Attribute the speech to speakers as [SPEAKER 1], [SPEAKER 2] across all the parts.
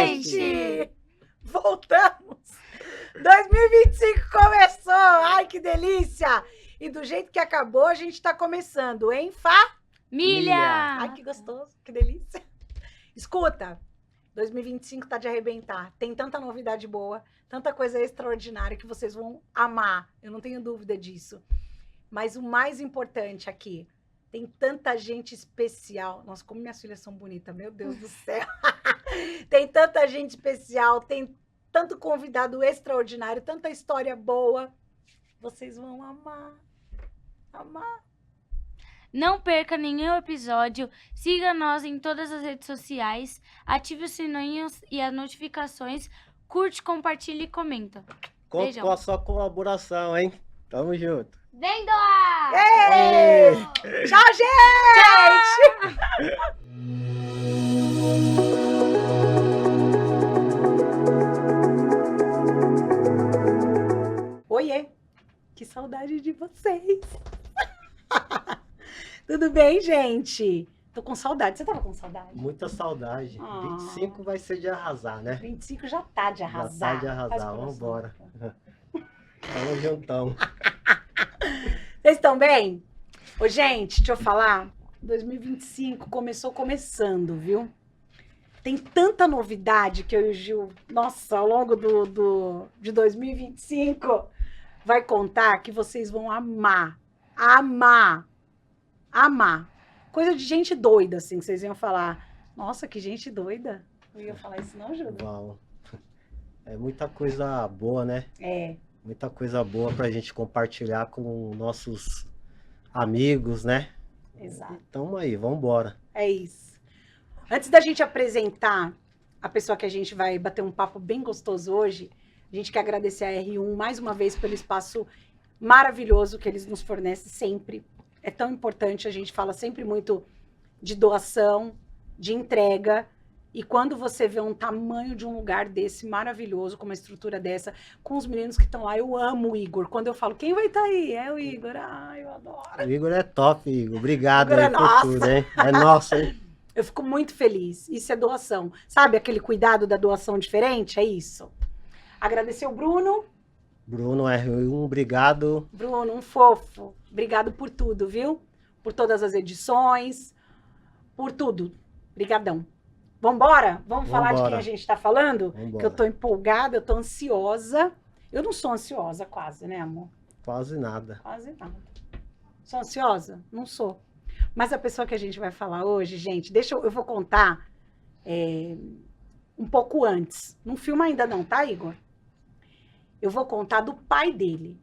[SPEAKER 1] gente! Voltamos! 2025 começou! Ai, que delícia! E do jeito que acabou, a gente tá começando, hein,
[SPEAKER 2] Milha!
[SPEAKER 1] Ai, que gostoso, que delícia! Escuta, 2025 tá de arrebentar. Tem tanta novidade boa, tanta coisa extraordinária que vocês vão amar. Eu não tenho dúvida disso. Mas o mais importante aqui, tem tanta gente especial. Nossa, como minhas filhas são bonitas, meu Deus do céu. Tem tanta gente especial, tem tanto convidado extraordinário, tanta história boa. Vocês vão amar. Amar.
[SPEAKER 2] Não perca nenhum episódio, siga nós em todas as redes sociais, ative os sininhos e as notificações, curte, compartilha e comenta.
[SPEAKER 3] Conto
[SPEAKER 2] Beijão.
[SPEAKER 3] com a sua colaboração, hein? Tamo junto.
[SPEAKER 2] Vem doar!
[SPEAKER 1] Ei! Tchau, gente! Oiê! Que saudade de vocês! Tudo bem, gente? Tô com saudade. Você tava com saudade?
[SPEAKER 3] Muita saudade. 25 vai ser de arrasar, né?
[SPEAKER 1] 25 já tá de arrasar.
[SPEAKER 3] Já tá de arrasar,
[SPEAKER 1] Faz coração.
[SPEAKER 3] vambora. Tamo juntão.
[SPEAKER 1] Vocês estão bem? Ô, gente, deixa eu falar. 2025 começou começando, viu? Tem tanta novidade que eu e o Gil, nossa, ao longo de 2025, vai contar que vocês vão amar. Amar. Amar. Coisa de gente doida, assim, que vocês iam falar. Nossa, que gente doida. Eu ia falar isso não, Júlio?
[SPEAKER 3] Uau. É muita coisa boa, né?
[SPEAKER 1] É.
[SPEAKER 3] Muita coisa boa pra gente compartilhar com nossos amigos, né?
[SPEAKER 1] Exato.
[SPEAKER 3] Tamo aí, vambora.
[SPEAKER 1] É isso. Antes da gente apresentar a pessoa que a gente vai bater um papo bem gostoso hoje, a gente quer agradecer a R1 mais uma vez pelo espaço maravilhoso que eles nos fornecem sempre. É tão importante, a gente fala sempre muito de doação, de entrega. E quando você vê um tamanho de um lugar desse maravilhoso, com uma estrutura dessa, com os meninos que estão lá, eu amo o Igor. Quando eu falo, quem vai estar aí? É o Igor. Ai, eu adoro.
[SPEAKER 3] O Igor é top, Igor. Obrigado
[SPEAKER 1] Igor é
[SPEAKER 3] aí por
[SPEAKER 1] nossa.
[SPEAKER 3] tudo, hein? É nosso, hein?
[SPEAKER 1] Eu fico muito feliz. Isso é doação. Sabe aquele cuidado da doação diferente? É isso. Agradecer o Bruno.
[SPEAKER 3] Bruno R1, obrigado.
[SPEAKER 1] Bruno, um fofo. Obrigado por tudo, viu? Por todas as edições, por tudo. Obrigadão. Vambora? Vamos falar de quem a gente está falando?
[SPEAKER 3] Vambora.
[SPEAKER 1] Que eu tô empolgada, eu tô ansiosa. Eu não sou ansiosa quase, né, amor?
[SPEAKER 3] Quase nada.
[SPEAKER 1] Quase nada. Sou ansiosa? Não sou. Mas a pessoa que a gente vai falar hoje, gente, eu vou contar um pouco antes. Não filma ainda não, tá, Igor? Eu vou contar do pai dele.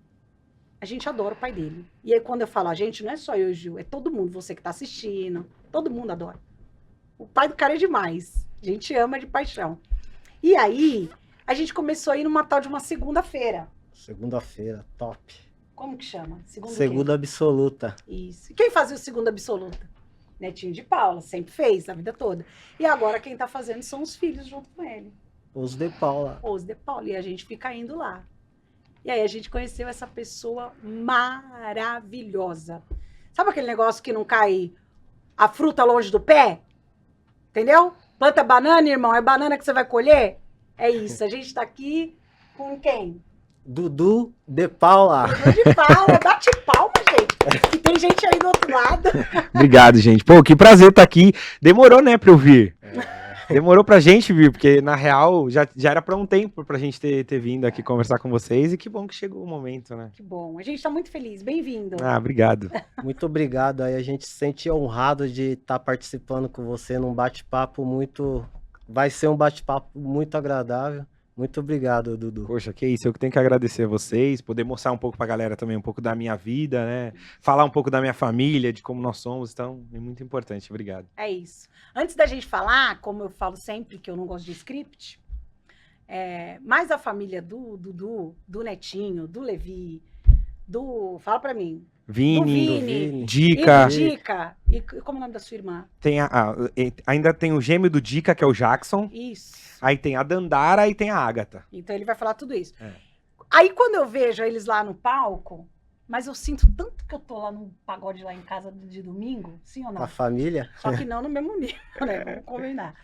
[SPEAKER 1] A gente adora o pai dele. E aí, quando eu falo a gente, não é só eu e o Gil, é todo mundo, você que tá assistindo. Todo mundo adora. O pai do cara é demais. A gente ama de paixão. E aí, a gente começou a ir numa tal de uma segunda-feira.
[SPEAKER 3] Segunda-feira, top.
[SPEAKER 1] Como que chama?
[SPEAKER 3] Segunda absoluta.
[SPEAKER 1] Isso. E quem fazia o Segunda Absoluta? Netinho de Paula, sempre fez, a vida toda. E agora quem tá fazendo são os filhos junto com ele.
[SPEAKER 3] Os de Paula.
[SPEAKER 1] Os de Paula. E a gente fica indo lá. E aí a gente conheceu essa pessoa maravilhosa. Sabe aquele negócio que não cai a fruta longe do pé? Entendeu? Planta banana, irmão, é banana que você vai colher? É isso. A gente tá aqui com quem?
[SPEAKER 3] Dudu de Paula.
[SPEAKER 1] Dudu de Paula. Bate palma, gente. Que tem gente aí do outro lado.
[SPEAKER 4] Obrigado, gente. Pô, que prazer estar aqui. Demorou, né, pra eu vir. Demorou pra gente vir, porque na real já era pra um tempo pra gente ter vindo aqui conversar com vocês. E que bom que chegou o momento, né?
[SPEAKER 1] Que bom. A gente tá muito feliz. Bem-vindo.
[SPEAKER 4] Ah, obrigado.
[SPEAKER 3] Muito obrigado. Aí a gente se sente honrado de estar participando com você num bate-papo muito... Vai ser um bate-papo muito agradável. Muito obrigado, Dudu.
[SPEAKER 4] Poxa, que isso. Eu que tenho que agradecer a vocês, poder mostrar um pouco pra galera também, um pouco da minha vida, né? Falar um pouco da minha família, de como nós somos. Então, é muito importante. Obrigado.
[SPEAKER 1] É isso. Antes da gente falar, como eu falo sempre que eu não gosto de script, mais a família do Dudu, do Netinho, do Levi, fala pra mim.
[SPEAKER 4] Vini,
[SPEAKER 1] E
[SPEAKER 4] Dica.
[SPEAKER 1] do Dica. E como é o nome da sua irmã?
[SPEAKER 4] Ainda tem o gêmeo do Dica, que é o Jackson.
[SPEAKER 1] Isso.
[SPEAKER 4] Aí tem a Dandara e tem a Ágata.
[SPEAKER 1] Então ele vai falar tudo isso.
[SPEAKER 4] É.
[SPEAKER 1] Aí quando eu vejo eles lá no palco, mas eu sinto tanto que eu tô lá no pagode lá em casa de domingo, sim ou não?
[SPEAKER 3] A família?
[SPEAKER 1] Só que não no mesmo nível, né? Vamos combinar.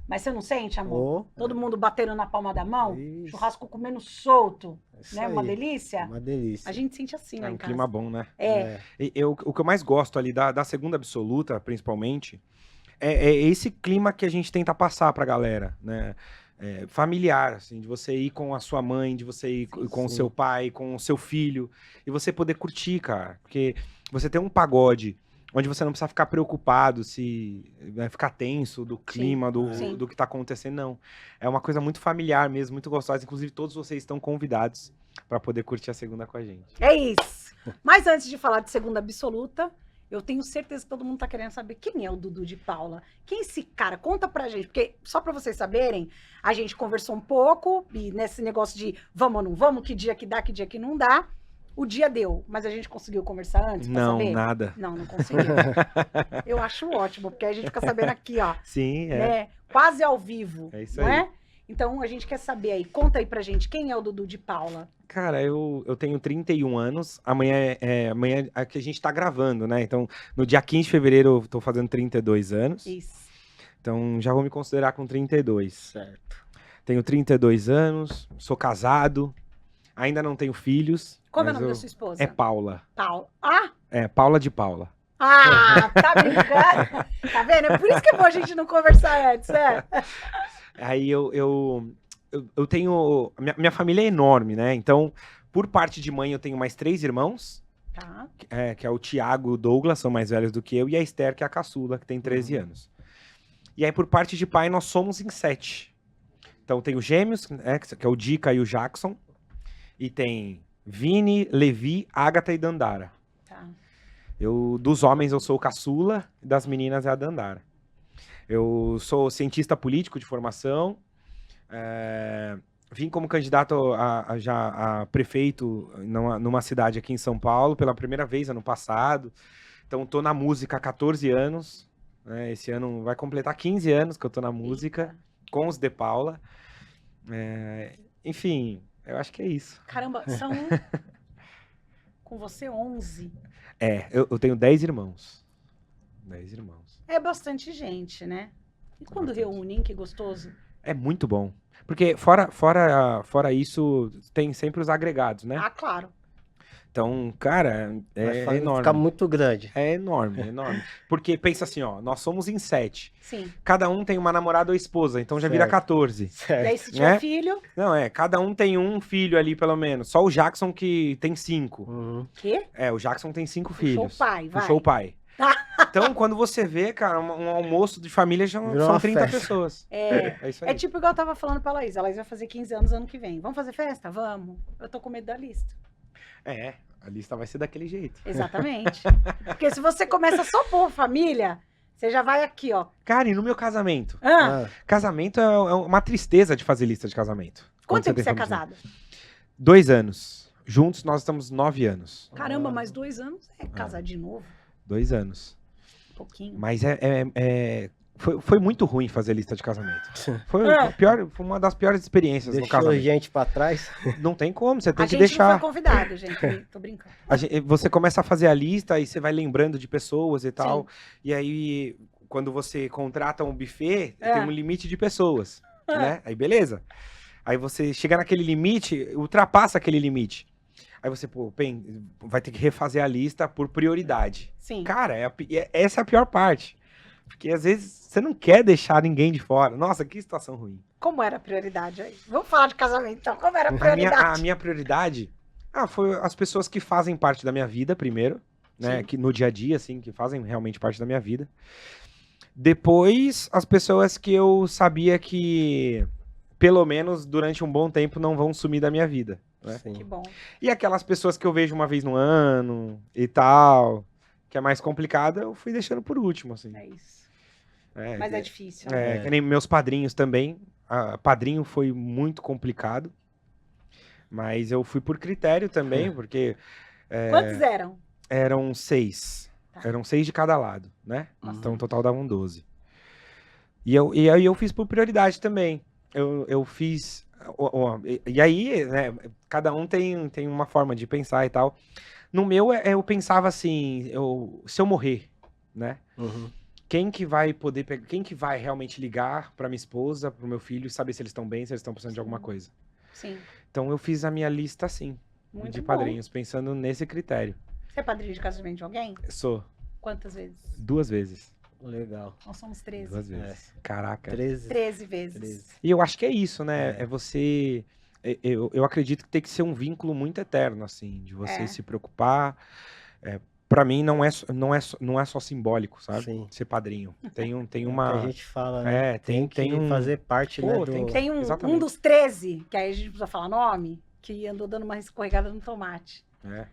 [SPEAKER 1] Mas você não sente, amor?
[SPEAKER 3] Ô,
[SPEAKER 1] Todo mundo batendo na palma da mão,
[SPEAKER 3] Isso.
[SPEAKER 1] churrasco comendo solto,
[SPEAKER 3] isso
[SPEAKER 1] né?
[SPEAKER 3] aí,
[SPEAKER 1] Uma delícia.
[SPEAKER 3] Uma delícia.
[SPEAKER 1] A gente sente assim
[SPEAKER 4] É
[SPEAKER 1] lá
[SPEAKER 4] um
[SPEAKER 1] em casa.
[SPEAKER 4] clima bom, né?
[SPEAKER 1] É,
[SPEAKER 4] O que eu mais gosto ali da segunda absoluta, principalmente, é esse clima que a gente tenta passar pra galera, né? Familiar, assim, de você ir com a sua mãe, de você ir com o
[SPEAKER 3] sim.
[SPEAKER 4] seu pai, com o seu filho, e você poder curtir, cara. Porque você tem um pagode onde você não precisa ficar preocupado se vai ficar tenso do clima,
[SPEAKER 1] sim.
[SPEAKER 4] do que tá acontecendo, não. É uma coisa muito familiar mesmo, muito gostosa. Inclusive, todos vocês estão convidados pra poder curtir a segunda com a gente.
[SPEAKER 1] é isso. Mas antes de falar de segunda absoluta, eu tenho certeza que todo mundo tá querendo saber quem é o Dudu de Paula. Quem é esse cara? Conta pra gente, porque só pra vocês saberem, a gente conversou um pouco e nesse negócio de vamos ou não vamos, que dia que dá, que dia que não dá. O dia deu, mas a gente conseguiu conversar antes pra
[SPEAKER 4] Não,
[SPEAKER 1] saber?
[SPEAKER 4] nada.
[SPEAKER 1] Não conseguiu. Eu acho ótimo, porque aí a gente fica sabendo aqui, ó,
[SPEAKER 4] Sim,
[SPEAKER 1] né? Quase ao vivo.
[SPEAKER 4] É isso
[SPEAKER 1] não
[SPEAKER 4] aí.
[SPEAKER 1] é? Então a gente quer saber aí. Conta aí pra gente quem é o Dudu de Paula.
[SPEAKER 4] Cara, eu tenho 31 anos. Amanhã é que a gente tá gravando, né? Então, no dia 15 de fevereiro eu tô fazendo 32 anos.
[SPEAKER 1] Isso.
[SPEAKER 4] Então, já vou me considerar com 32.
[SPEAKER 3] Certo.
[SPEAKER 4] Tenho 32 anos, sou casado, ainda não tenho filhos.
[SPEAKER 1] Como é o
[SPEAKER 4] mas
[SPEAKER 1] nome da
[SPEAKER 4] eu-
[SPEAKER 1] sua esposa?
[SPEAKER 4] É Paula.
[SPEAKER 1] Paula. Ah!
[SPEAKER 4] É, Paula de Paula.
[SPEAKER 1] Ah, tá brincando? Tá vendo? É por isso que é bom a gente não conversar antes, né?
[SPEAKER 4] Aí eu tenho. Minha família é enorme, né? Então, por parte de mãe, eu tenho mais 3 irmãos.
[SPEAKER 1] Tá.
[SPEAKER 4] Que é o Tiago e o Douglas, são mais velhos do que eu, e a Esther, que é a caçula, que tem 13 anos. E aí, por parte de pai, nós somos em 7. Então, tem os gêmeos, né, que é o Dica e o Jackson, e tem Vini, Levi, Agatha e Dandara.
[SPEAKER 1] Tá.
[SPEAKER 4] Dos homens, eu sou o caçula, e das meninas é a Dandara. Eu sou cientista político de formação, vim como candidato a prefeito numa cidade aqui em São Paulo pela primeira vez ano passado. Então, tô na música há 14 anos. Né? Esse ano vai completar 15 anos que eu tô na música, com os De Paula. Enfim, eu acho que é isso.
[SPEAKER 1] Caramba, são com você 11.
[SPEAKER 4] Eu tenho 10 irmãos. 10 irmãos.
[SPEAKER 1] É bastante gente, né? E quando
[SPEAKER 4] Bastante.
[SPEAKER 1] reúnem, que gostoso.
[SPEAKER 4] É muito bom. Porque fora isso, tem sempre os agregados, né?
[SPEAKER 1] Ah, claro.
[SPEAKER 4] Então, cara,
[SPEAKER 3] Vai
[SPEAKER 4] é enorme.
[SPEAKER 3] ficar muito grande.
[SPEAKER 4] É enorme, é enorme. Porque pensa assim, ó, nós somos em 7.
[SPEAKER 1] Sim.
[SPEAKER 4] Cada um tem uma namorada ou esposa, então já vira
[SPEAKER 3] Certo.
[SPEAKER 4] 14.
[SPEAKER 1] E aí,
[SPEAKER 3] Certo.
[SPEAKER 1] se tiver
[SPEAKER 4] Né?
[SPEAKER 1] filho,
[SPEAKER 4] Não, cada um tem um filho ali, pelo menos. Só o Jackson que tem 5.
[SPEAKER 3] Uhum.
[SPEAKER 1] quê?
[SPEAKER 4] O Jackson tem 5
[SPEAKER 1] Puxou
[SPEAKER 4] filhos.
[SPEAKER 1] o pai, vai.
[SPEAKER 4] Puxou o pai. Então, quando você vê, cara, um almoço de família já
[SPEAKER 3] Virou
[SPEAKER 4] são
[SPEAKER 3] uma
[SPEAKER 4] 30
[SPEAKER 3] festa.
[SPEAKER 4] pessoas.
[SPEAKER 1] É,
[SPEAKER 4] É isso aí.
[SPEAKER 1] é tipo igual eu tava falando pra Laís. A Laís vai fazer 15 anos ano que vem. Vamos fazer festa? Vamos. Eu tô com medo da lista.
[SPEAKER 4] A lista vai ser daquele jeito.
[SPEAKER 1] Exatamente. Porque se você começa só por família, você já vai aqui, ó.
[SPEAKER 4] Cara, e no meu casamento?
[SPEAKER 1] Ah,
[SPEAKER 4] Casamento é uma tristeza de fazer lista de casamento.
[SPEAKER 1] quanto tempo
[SPEAKER 4] tem
[SPEAKER 1] você é
[SPEAKER 4] família.
[SPEAKER 1] casado?
[SPEAKER 4] 2 anos. Juntos nós estamos 9 anos.
[SPEAKER 1] Caramba, mais 2 anos é casar de novo.
[SPEAKER 4] 2 anos.
[SPEAKER 1] Um pouquinho.
[SPEAKER 4] Mas foi muito ruim fazer lista de casamento. Foi, foi uma das piores experiências no
[SPEAKER 3] Deixou
[SPEAKER 4] casamento.
[SPEAKER 3] gente pra trás.
[SPEAKER 4] Não tem como, você tem
[SPEAKER 1] A
[SPEAKER 4] que
[SPEAKER 1] gente não
[SPEAKER 4] deixar.
[SPEAKER 1] foi convidado, gente. Tô brincando.
[SPEAKER 4] Você começa a fazer a lista e você vai lembrando de pessoas e tal. E aí, quando você contrata um buffet, tem um limite de pessoas. Né? Aí, beleza. Aí você chega naquele limite, ultrapassa aquele limite. Aí você, vai ter que refazer a lista por prioridade.
[SPEAKER 1] Sim.
[SPEAKER 4] Cara, essa é a pior parte. Porque às vezes você não quer deixar ninguém de fora. Nossa, que situação ruim.
[SPEAKER 1] Como era a prioridade aí? Vamos falar de casamento, então. Como era a
[SPEAKER 4] A
[SPEAKER 1] prioridade?
[SPEAKER 4] minha prioridade foi as pessoas que fazem parte da minha vida primeiro, né?
[SPEAKER 1] Sim.
[SPEAKER 4] Que no dia a dia, assim, que fazem realmente parte da minha vida. Depois, as pessoas que eu sabia que, pelo menos durante um bom tempo, não vão sumir da minha vida. Né?
[SPEAKER 3] Sim.
[SPEAKER 1] Que bom.
[SPEAKER 4] E aquelas pessoas que eu vejo uma vez no ano e tal, que é mais complicada, eu fui deixando por último, assim.
[SPEAKER 1] É isso.
[SPEAKER 4] É,
[SPEAKER 1] Mas é difícil. Né?
[SPEAKER 4] que nem meus padrinhos também. Padrinho foi muito complicado. Mas eu fui por critério também, porque
[SPEAKER 1] Quantos eram?
[SPEAKER 4] eram 6.
[SPEAKER 1] Tá.
[SPEAKER 4] Eram 6 de cada lado, né?
[SPEAKER 3] Uhum.
[SPEAKER 4] Então, no total davam 12. E aí eu fiz por prioridade também. Eu fiz... E aí, né, cada um tem uma forma de pensar e tal. No meu, eu pensava assim, se eu morrer, né?
[SPEAKER 3] Uhum.
[SPEAKER 4] quem que vai poder pegar, quem que vai realmente ligar pra minha esposa, pro meu filho e saber se eles estão bem, se eles estão precisando de alguma coisa.
[SPEAKER 1] Sim.
[SPEAKER 4] Então eu fiz a minha lista assim,
[SPEAKER 1] Muito
[SPEAKER 4] de
[SPEAKER 1] bom.
[SPEAKER 4] padrinhos, pensando nesse critério.
[SPEAKER 1] Você é padrinho de casamento de alguém?
[SPEAKER 4] Sou
[SPEAKER 1] Quantas vezes?
[SPEAKER 4] 2 vezes.
[SPEAKER 3] Legal.
[SPEAKER 1] Nós somos 13.
[SPEAKER 4] 2 vezes. Caraca.
[SPEAKER 3] 13.
[SPEAKER 1] 13 vezes.
[SPEAKER 3] 13.
[SPEAKER 4] E eu acho que é isso, né?
[SPEAKER 3] É.
[SPEAKER 4] É você. Eu acredito que tem que ser um vínculo muito eterno, assim, de você
[SPEAKER 1] É.
[SPEAKER 4] se preocupar. Para mim, não é só simbólico, sabe?
[SPEAKER 3] Sim.
[SPEAKER 4] Ser padrinho. Tem
[SPEAKER 3] É o que
[SPEAKER 4] uma.
[SPEAKER 3] a gente fala, né?
[SPEAKER 4] É,
[SPEAKER 3] tem
[SPEAKER 4] tem
[SPEAKER 3] que
[SPEAKER 4] um-
[SPEAKER 3] fazer parte,
[SPEAKER 4] Pô,
[SPEAKER 3] né,
[SPEAKER 4] tem
[SPEAKER 3] do...
[SPEAKER 1] Tem um
[SPEAKER 4] Exatamente.
[SPEAKER 1] dos 13, que aí a gente precisa falar nome, que andou dando uma escorregada no tomate.
[SPEAKER 4] É.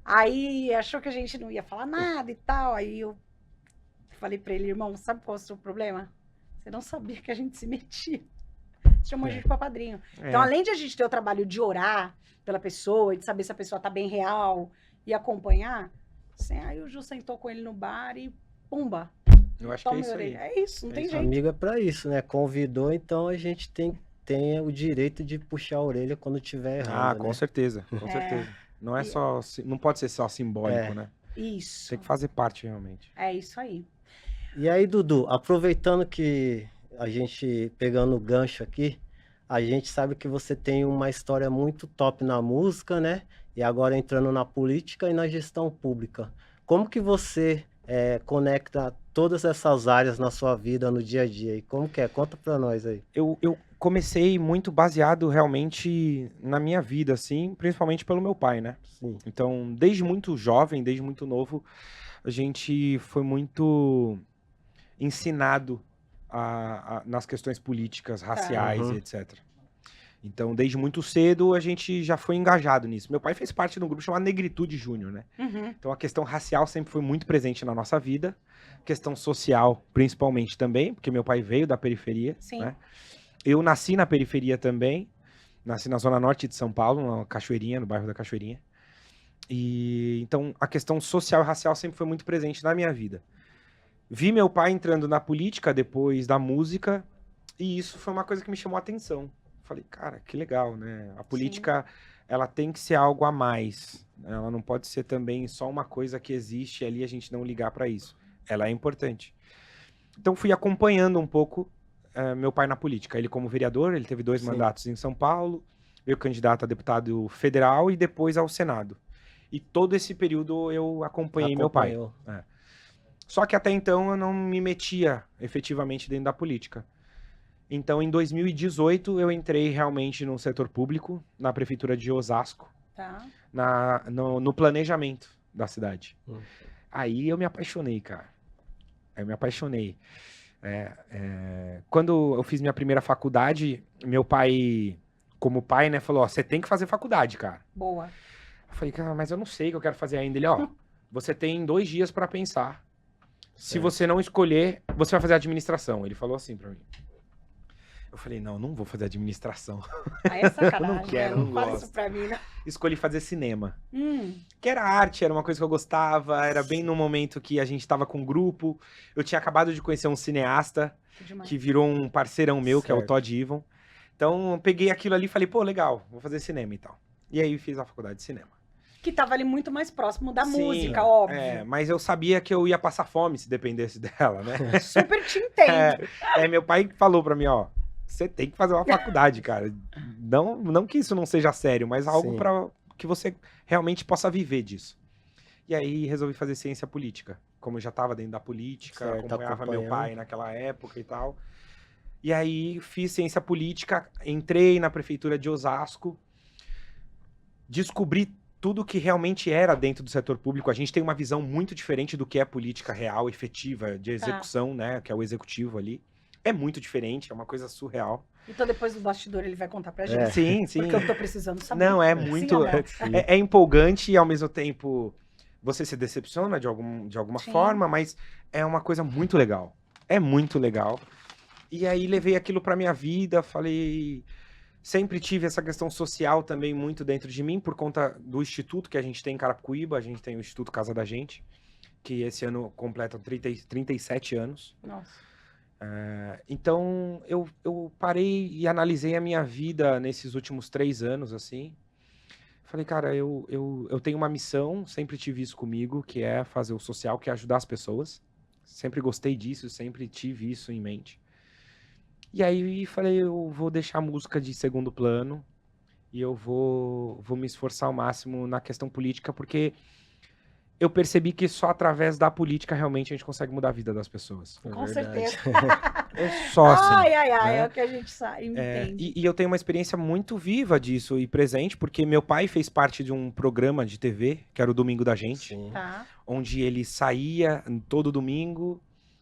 [SPEAKER 1] Aí achou que a gente não ia falar nada e tal. Aí eu falei pra ele, irmão, sabe qual é o seu problema? Você não sabia que a gente se metia. Você chamou a gente pra padrinho. Então,
[SPEAKER 4] É.
[SPEAKER 1] além de a gente ter o trabalho de orar pela pessoa, e de saber se a pessoa tá bem real e acompanhar, assim, aí o Ju sentou com ele no bar e pumba.
[SPEAKER 4] Eu acho que é
[SPEAKER 1] toma
[SPEAKER 4] isso
[SPEAKER 1] a
[SPEAKER 4] aí.
[SPEAKER 1] orelha. É isso, não
[SPEAKER 4] É
[SPEAKER 1] tem
[SPEAKER 4] isso.
[SPEAKER 1] jeito.
[SPEAKER 3] Amigo é pra isso, né? Convidou, então a gente tem o direito de puxar a orelha quando tiver
[SPEAKER 4] Ah,
[SPEAKER 3] errado,
[SPEAKER 4] com
[SPEAKER 3] né?
[SPEAKER 4] certeza, com certeza. Não é
[SPEAKER 1] E-
[SPEAKER 4] só, não pode ser só simbólico,
[SPEAKER 3] É.
[SPEAKER 4] né?
[SPEAKER 1] Isso.
[SPEAKER 4] Tem que fazer parte realmente.
[SPEAKER 1] É isso aí.
[SPEAKER 3] E aí, Dudu, aproveitando que a gente pegando o gancho aqui, a gente sabe que você tem uma história muito top na música, né? E agora entrando na política e na gestão pública. Como que você conecta todas essas áreas na sua vida, no dia a dia? E como que é? Conta pra nós aí.
[SPEAKER 4] Eu comecei muito baseado realmente na minha vida, assim, principalmente pelo meu pai, né?
[SPEAKER 3] Sim.
[SPEAKER 4] Então, desde muito jovem, desde muito novo, a gente foi muito ensinado nas questões políticas, raciais
[SPEAKER 3] Uhum.
[SPEAKER 4] e etc. Então, desde muito cedo, a gente já foi engajado nisso. Meu pai fez parte de um grupo chamado Negritude Júnior, né?
[SPEAKER 1] Uhum.
[SPEAKER 4] Então, a questão racial sempre foi muito presente na nossa vida. Questão social, principalmente também, porque meu pai veio da periferia,
[SPEAKER 1] Sim.
[SPEAKER 4] né? Eu nasci na periferia também. Nasci na zona norte de São Paulo, na Cachoeirinha, no bairro da Cachoeirinha. E então a questão social e racial sempre foi muito presente na minha vida. Vi meu pai entrando na política depois da música, e isso foi uma coisa que me chamou a atenção. Falei, cara, que legal, né? A política, ela tem que ser algo a mais. Ela não pode ser também só uma coisa que existe ali e a gente não ligar para isso. Ela é importante. Então fui acompanhando um pouco meu pai na política. Ele como vereador, ele teve 2
[SPEAKER 3] Sim.
[SPEAKER 4] mandatos em São Paulo, veio candidato a deputado federal e depois ao Senado. E todo esse período eu acompanhei meu pai.
[SPEAKER 3] Acompanhou.
[SPEAKER 4] Só que até então eu não me metia efetivamente dentro da política. Então, em 2018, eu entrei realmente no setor público, na prefeitura de Osasco,
[SPEAKER 1] Tá.
[SPEAKER 4] no planejamento da cidade.
[SPEAKER 3] Hum.
[SPEAKER 4] Aí eu me apaixonei, cara. Eu me apaixonei. Quando eu fiz minha primeira faculdade, meu pai, como pai, né, falou: ó, você tem que fazer faculdade, cara.
[SPEAKER 1] Boa.
[SPEAKER 4] Eu falei, cara, mas eu não sei o que eu quero fazer ainda. Ele, ó, você tem 2 dias pra pensar. Se
[SPEAKER 3] Certo.
[SPEAKER 4] você não escolher, você vai fazer administração. Ele falou assim pra mim. Eu falei, não vou fazer administração.
[SPEAKER 1] Aí é sacanagem.
[SPEAKER 4] Eu não quero,
[SPEAKER 1] né?
[SPEAKER 4] não
[SPEAKER 1] fala
[SPEAKER 4] gosto.
[SPEAKER 1] isso pra mim, né?
[SPEAKER 4] Escolhi fazer cinema.
[SPEAKER 1] Hum,
[SPEAKER 4] Que era arte, era uma coisa que eu gostava, era bem no momento que a gente tava com um grupo. Eu tinha acabado de conhecer um cineasta
[SPEAKER 1] que demais.
[SPEAKER 4] que virou um parceirão meu, que é o
[SPEAKER 3] Certo.
[SPEAKER 4] Todd Ivan. Então, eu peguei aquilo ali e falei, pô, legal, vou fazer cinema e tal. E aí fiz a faculdade de cinema.
[SPEAKER 1] Que tava ali muito mais próximo da
[SPEAKER 4] Sim,
[SPEAKER 1] música, óbvio.
[SPEAKER 4] mas eu sabia que eu ia passar fome se dependesse dela, né?
[SPEAKER 1] Super te entendo.
[SPEAKER 4] Meu pai falou pra mim, ó, você tem que fazer uma faculdade, cara. Não que isso não seja sério, mas algo
[SPEAKER 3] Sim.
[SPEAKER 4] pra que você realmente possa viver disso. E aí resolvi fazer ciência política. Como eu já estava dentro da política,
[SPEAKER 3] Certo,
[SPEAKER 4] acompanhava meu
[SPEAKER 3] acompanhando.
[SPEAKER 4] pai naquela época e tal. E aí fiz ciência política, entrei na prefeitura de Osasco, descobri tudo que realmente era dentro do setor público. A gente tem uma visão muito diferente do que é política real, efetiva, de execução, né? Que é o executivo ali. É muito diferente, é uma coisa surreal.
[SPEAKER 1] Então depois do bastidor ele vai contar pra gente.
[SPEAKER 3] É.
[SPEAKER 4] Sim, sim.
[SPEAKER 1] Porque eu tô precisando saber.
[SPEAKER 4] Não, é
[SPEAKER 1] Sim
[SPEAKER 4] muito.
[SPEAKER 1] ou não?
[SPEAKER 4] É empolgante e ao mesmo tempo você se decepciona de alguma
[SPEAKER 1] Sim.
[SPEAKER 4] forma, mas é uma coisa muito legal. É muito legal. E aí levei aquilo pra minha vida, falei. Sempre tive essa questão social também muito dentro de mim, por conta do instituto que a gente tem em Carapicuíba, a gente tem o Instituto Casa da Gente, que esse ano completa 37 anos.
[SPEAKER 1] Nossa.
[SPEAKER 4] Então, eu parei e analisei a minha vida nesses últimos 3 anos, assim. Falei, cara, eu tenho uma missão, sempre tive isso comigo, que é fazer o social, que é ajudar as pessoas. Sempre gostei disso, sempre tive isso em mente. E aí falei, eu vou deixar a música de segundo plano e eu vou me esforçar ao máximo na questão política, porque eu percebi que só através da política realmente a gente consegue mudar a vida das pessoas.
[SPEAKER 3] É
[SPEAKER 1] Com
[SPEAKER 3] verdade.
[SPEAKER 1] certeza.
[SPEAKER 4] É só assim.
[SPEAKER 1] Ai,
[SPEAKER 4] né?
[SPEAKER 1] é o que a gente sabe, entende.
[SPEAKER 4] E eu tenho uma experiência muito viva disso e presente, porque meu pai fez parte de um programa de TV, que era o Domingo da Gente,
[SPEAKER 3] Sim.
[SPEAKER 1] Tá.
[SPEAKER 4] onde ele saía todo domingo,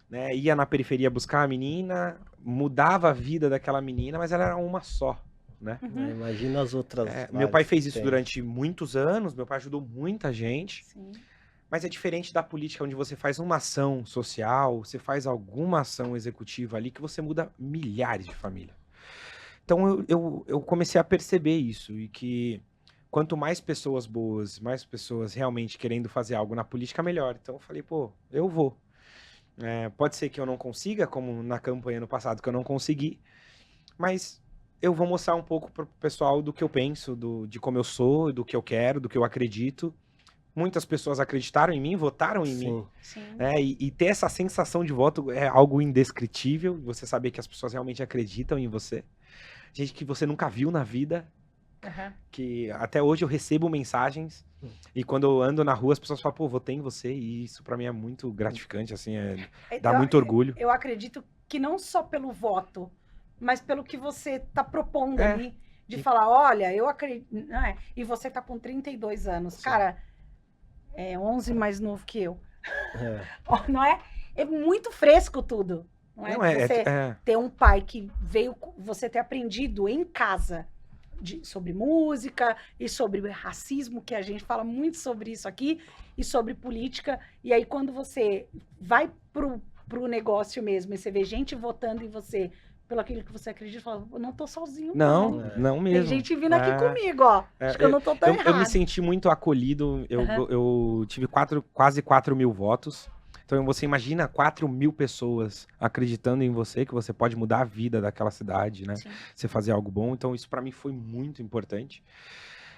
[SPEAKER 4] né, ia na periferia buscar a menina, mudava a vida daquela menina, mas ela era uma só, né?
[SPEAKER 1] Uhum.
[SPEAKER 3] Imagina as outras.
[SPEAKER 4] Meu pai
[SPEAKER 3] várias
[SPEAKER 4] fez
[SPEAKER 3] que
[SPEAKER 4] isso
[SPEAKER 3] tem.
[SPEAKER 4] durante muitos anos, meu pai ajudou muita gente,
[SPEAKER 1] Sim.
[SPEAKER 4] mas é diferente da política, onde você faz uma ação social, você faz alguma ação executiva ali que você muda milhares de famílias. Então eu comecei a perceber isso, e que quanto mais pessoas boas, mais pessoas realmente querendo fazer algo na política, melhor. Então eu falei, pô, eu vou. Pode ser que eu não consiga, como na campanha no passado, que eu não consegui, mas eu vou mostrar um pouco pro pessoal do que eu penso, de como eu sou, do que eu quero, do que eu acredito. Muitas pessoas acreditaram em mim, votaram em mim.
[SPEAKER 3] Sim.
[SPEAKER 1] Sim.
[SPEAKER 4] E ter essa sensação de voto é algo indescritível. Você saber que as pessoas realmente acreditam em você. Gente que você nunca viu na vida,
[SPEAKER 1] Aham.
[SPEAKER 4] que até hoje eu recebo mensagens e quando eu ando na rua as pessoas falam, pô, votei em você, e isso pra mim é muito gratificante, assim, dá muito orgulho.
[SPEAKER 1] Eu acredito que não só pelo voto, mas pelo que você tá propondo
[SPEAKER 4] É.
[SPEAKER 1] ali, de falar, olha, eu acredito, não é? E você tá com 32 anos,
[SPEAKER 4] Sim.
[SPEAKER 1] cara, é 11 mais novo que eu,
[SPEAKER 3] É.
[SPEAKER 1] não é? É muito fresco tudo, não é?
[SPEAKER 4] Não,
[SPEAKER 1] Você ter um pai que veio, você ter aprendido em casa sobre música e sobre racismo, que a gente fala muito sobre isso aqui, e sobre política, e aí quando você vai pro negócio mesmo, e você vê gente votando em você pelo aquilo que você acredita, fala, eu não tô sozinho,
[SPEAKER 4] Não,
[SPEAKER 3] É.
[SPEAKER 4] não
[SPEAKER 1] Tem
[SPEAKER 4] mesmo.
[SPEAKER 1] gente vindo aqui
[SPEAKER 4] É.
[SPEAKER 1] comigo, ó. Acho que eu não tô tão
[SPEAKER 4] Eu
[SPEAKER 1] errado.
[SPEAKER 4] me senti muito acolhido,
[SPEAKER 1] Aham.
[SPEAKER 4] eu tive quase 4 mil votos. Então você imagina 4 mil pessoas acreditando em você, que você pode mudar a vida daquela cidade, né?
[SPEAKER 1] Sim.
[SPEAKER 4] Você fazer algo bom. Então isso pra mim foi muito importante.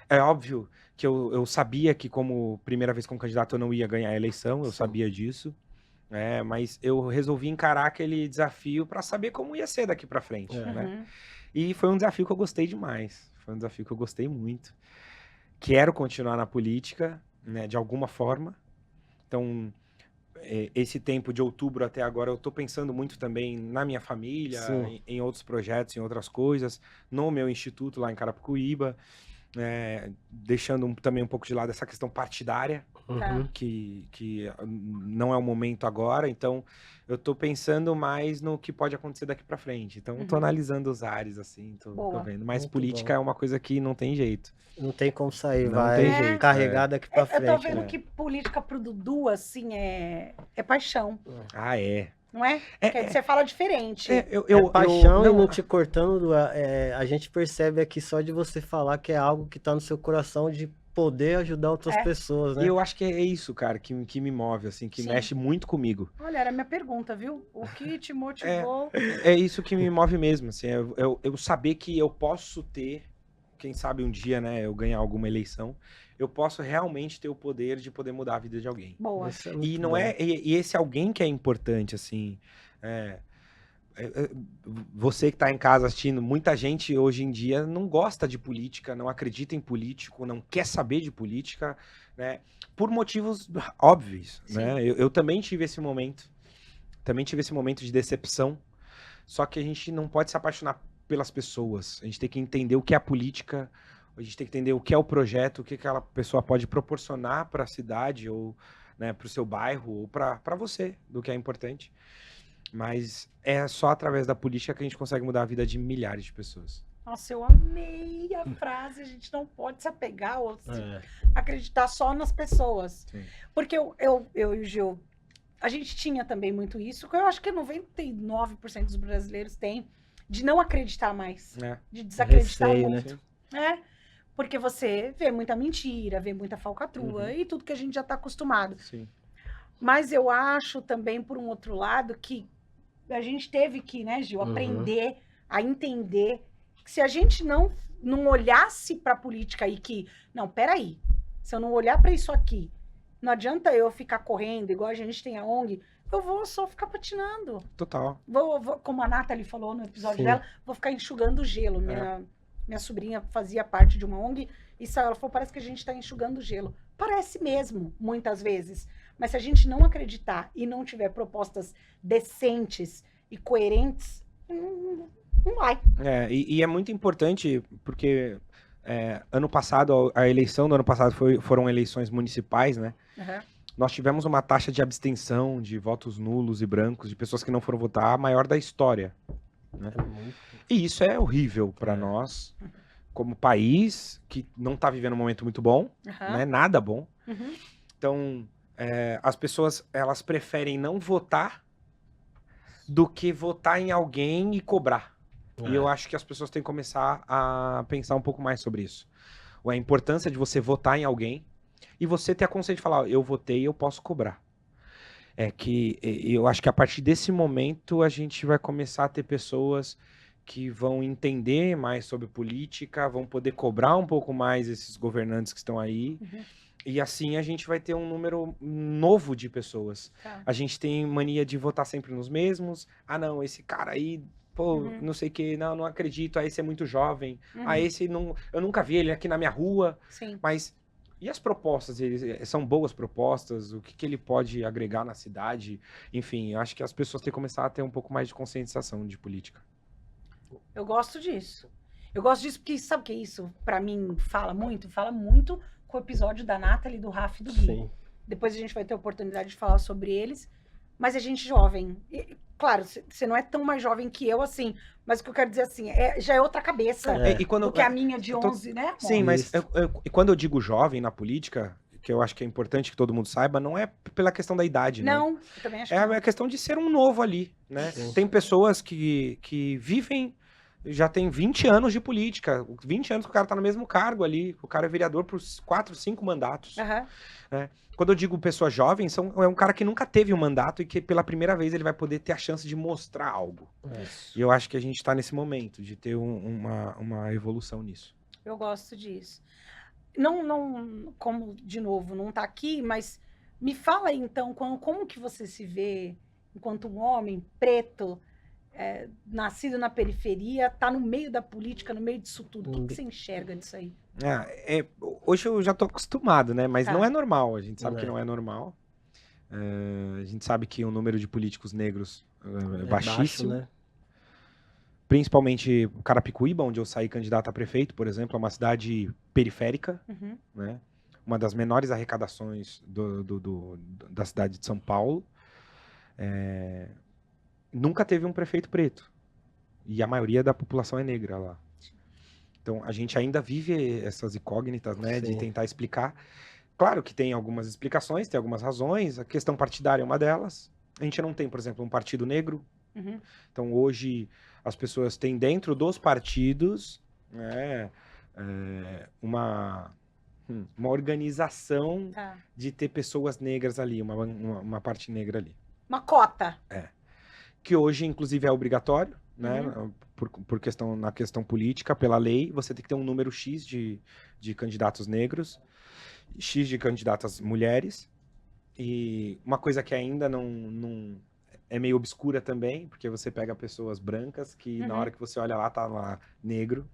[SPEAKER 4] É óbvio que eu sabia que como primeira vez como candidato eu não ia ganhar a eleição, eu
[SPEAKER 3] Sim.
[SPEAKER 4] sabia disso. Mas eu resolvi encarar aquele desafio pra saber como ia ser daqui pra frente,
[SPEAKER 3] É.
[SPEAKER 4] né?
[SPEAKER 1] Uhum.
[SPEAKER 4] E foi um desafio que eu gostei demais. Foi um desafio que eu gostei muito. Quero continuar na política, né, de alguma forma. Então, esse tempo de outubro até agora, eu tô pensando muito também na minha família,
[SPEAKER 3] Sim.
[SPEAKER 4] em outros projetos, em outras coisas, no meu instituto lá em Carapicuíba, deixando também um pouco de lado essa questão partidária,
[SPEAKER 3] Uhum.
[SPEAKER 4] que não é o momento agora. Então, eu tô pensando mais no que pode acontecer daqui pra frente. Então, eu tô
[SPEAKER 1] Uhum.
[SPEAKER 4] analisando os ares, assim, tô
[SPEAKER 1] Boa.
[SPEAKER 4] vendo. Mas
[SPEAKER 3] Muito
[SPEAKER 4] política
[SPEAKER 3] bom.
[SPEAKER 4] é uma coisa que não tem jeito.
[SPEAKER 3] Não tem como sair,
[SPEAKER 4] Não
[SPEAKER 3] vai
[SPEAKER 4] tem jeito,
[SPEAKER 3] carregar daqui pra
[SPEAKER 1] Eu tô
[SPEAKER 3] frente.
[SPEAKER 1] vendo
[SPEAKER 3] né?
[SPEAKER 1] que política pro Dudu, assim, é paixão,
[SPEAKER 4] Ah, é.
[SPEAKER 1] não é? Porque você fala diferente.
[SPEAKER 3] É paixão e
[SPEAKER 4] não-
[SPEAKER 3] não te cortando, a gente percebe aqui só de você falar que é algo que tá no seu coração de poder ajudar outras
[SPEAKER 1] É.
[SPEAKER 3] pessoas,
[SPEAKER 4] E
[SPEAKER 3] né?
[SPEAKER 4] eu acho que é isso, cara, que me move, assim, que
[SPEAKER 1] Sim.
[SPEAKER 4] mexe muito comigo.
[SPEAKER 1] Olha, era a minha pergunta, viu? O que te motivou?
[SPEAKER 4] É isso que me move mesmo, assim, eu saber que eu posso ter, quem sabe um dia, né, eu ganhar alguma eleição, eu posso realmente ter o poder de poder mudar a vida de alguém.
[SPEAKER 1] Boa.
[SPEAKER 3] Isso é
[SPEAKER 4] E
[SPEAKER 3] muito
[SPEAKER 4] não
[SPEAKER 3] bom.
[SPEAKER 4] e esse alguém que é importante, assim, você que tá em casa assistindo, muita gente hoje em dia não gosta de política, não acredita em político, não quer saber de política, né, por motivos óbvios, né, eu também tive esse momento de decepção, só que a gente não pode se apaixonar pelas pessoas, a gente tem que entender o que é a política, a gente tem que entender o que é o projeto, o que aquela pessoa pode proporcionar para a cidade, ou, né, para o seu bairro, ou para você, do que é importante. Mas é só através da política que a gente consegue mudar a vida de milhares de pessoas.
[SPEAKER 1] Nossa, eu amei a frase. A gente não pode se apegar ou acreditar só nas pessoas.
[SPEAKER 4] Sim.
[SPEAKER 1] Porque eu e o Gil, a gente tinha também muito isso, que eu acho que 99% dos brasileiros têm, de não acreditar mais.
[SPEAKER 4] É.
[SPEAKER 1] De desacreditar
[SPEAKER 3] Receio, né?
[SPEAKER 1] muito. Né? Porque você vê muita mentira, vê muita falcatrua e tudo que a gente já está acostumado.
[SPEAKER 4] Sim.
[SPEAKER 1] Mas eu acho também, por um outro lado, que a gente teve que, né, Gil, aprender a entender que se a gente não olhasse para a política e que, não, peraí, se eu não olhar para isso aqui, não adianta eu ficar correndo, igual a gente tem a ONG, eu vou só ficar patinando.
[SPEAKER 4] Total.
[SPEAKER 1] Como a Nathalie falou no episódio
[SPEAKER 3] Sim.
[SPEAKER 1] dela, vou ficar enxugando gelo. Minha sobrinha fazia parte de uma ONG e saiu, ela falou, parece que a gente está enxugando gelo. Parece mesmo, muitas vezes. Mas se a gente não acreditar e não tiver propostas decentes e coerentes, não vai.
[SPEAKER 4] E é muito importante porque ano passado, a eleição do ano passado foram eleições municipais, né?
[SPEAKER 1] Uhum.
[SPEAKER 4] Nós tivemos uma taxa de abstenção, de votos nulos e brancos, de pessoas que não foram votar, a maior da história. Né? E isso é horrível para nós, como país, que não está vivendo um momento muito bom, né? Nada bom.
[SPEAKER 1] Uhum.
[SPEAKER 4] Então, as pessoas, elas preferem não votar do que votar em alguém e cobrar. E eu acho que as pessoas têm que começar a pensar um pouco mais sobre isso. A importância de você votar em alguém e você ter a consciência de falar, eu votei e eu posso cobrar. Eu acho que a partir desse momento a gente vai começar a ter pessoas que vão entender mais sobre política, vão poder cobrar um pouco mais esses governantes que estão aí.
[SPEAKER 1] Uhum.
[SPEAKER 4] E assim a gente vai ter um número novo de pessoas.
[SPEAKER 1] Tá.
[SPEAKER 4] A gente tem mania de votar sempre nos mesmos. Ah, não, esse cara aí, pô, não sei o que, não acredito. Ah, esse é muito jovem. Ah, esse não, eu nunca vi ele aqui na minha rua.
[SPEAKER 1] Sim.
[SPEAKER 4] Mas e as propostas? São boas propostas? O que ele pode agregar na cidade? Enfim, eu acho que as pessoas têm que começar a ter um pouco mais de conscientização de política.
[SPEAKER 1] Eu gosto disso. Eu gosto disso porque, sabe o que é isso? Pra mim, fala muito com o episódio da Nathalie, do Rafa e do Gui.
[SPEAKER 3] Sim.
[SPEAKER 1] Depois a gente vai ter a oportunidade de falar sobre eles. Mas a gente jovem. E, claro, você não é tão mais jovem que eu, assim. Mas o que eu quero dizer, assim, já é outra cabeça
[SPEAKER 4] E quando,
[SPEAKER 1] do que a minha de
[SPEAKER 4] eu tô-
[SPEAKER 1] 11, né? amor?
[SPEAKER 4] Sim, mas
[SPEAKER 3] Isso.
[SPEAKER 4] e quando eu digo jovem na política, que eu acho que é importante que todo mundo saiba, não é pela questão da idade, né?
[SPEAKER 1] Não, eu também acho
[SPEAKER 4] É
[SPEAKER 1] que não.
[SPEAKER 4] a questão de ser um novo ali, né?
[SPEAKER 3] Sim.
[SPEAKER 4] Tem pessoas que vivem, já tem 20 anos de política, 20 anos que o cara tá no mesmo cargo ali, o cara é vereador por 4, 5 mandatos.
[SPEAKER 1] Aham.
[SPEAKER 4] Quando eu digo pessoa jovem, é um cara que nunca teve um mandato e que pela primeira vez ele vai poder ter a chance de mostrar algo. E eu acho que a gente tá nesse momento de ter uma evolução nisso.
[SPEAKER 1] Eu gosto disso. Não, como, de novo, não tá aqui, mas me fala aí, então, como que você se vê enquanto um homem preto, nascido na periferia, tá no meio da política, no meio disso tudo. O que você enxerga disso aí?
[SPEAKER 4] Hoje eu já tô acostumado, né? Mas
[SPEAKER 1] Tá.
[SPEAKER 4] não é normal, a gente sabe que
[SPEAKER 3] Não
[SPEAKER 4] não é normal. A gente sabe que o número de políticos negros é
[SPEAKER 3] É
[SPEAKER 4] baixíssimo.
[SPEAKER 3] baixo, né?
[SPEAKER 4] Principalmente Carapicuíba, onde eu saí candidato a prefeito, por exemplo, é uma cidade periférica,
[SPEAKER 1] Uhum.
[SPEAKER 4] né? Uma das menores arrecadações da cidade de São Paulo. Nunca teve um prefeito preto. E a maioria da população é negra lá. Então, a gente ainda vive essas incógnitas, né? De
[SPEAKER 3] Sim.
[SPEAKER 4] tentar explicar. Claro que tem algumas explicações, tem algumas razões. A questão partidária é uma delas. A gente não tem, por exemplo, um partido negro.
[SPEAKER 1] Uhum.
[SPEAKER 4] Então, hoje, as pessoas têm dentro dos partidos, né, uma organização
[SPEAKER 1] Tá.
[SPEAKER 4] de ter pessoas negras ali, uma parte negra ali.
[SPEAKER 1] Uma cota.
[SPEAKER 4] Que hoje, inclusive, é obrigatório, né? Na questão política, pela lei, você tem que ter um número X de candidatos negros, X de candidatas mulheres. E uma coisa que ainda não é meio obscura também, porque você pega pessoas brancas que na hora que você olha lá, tá lá negro.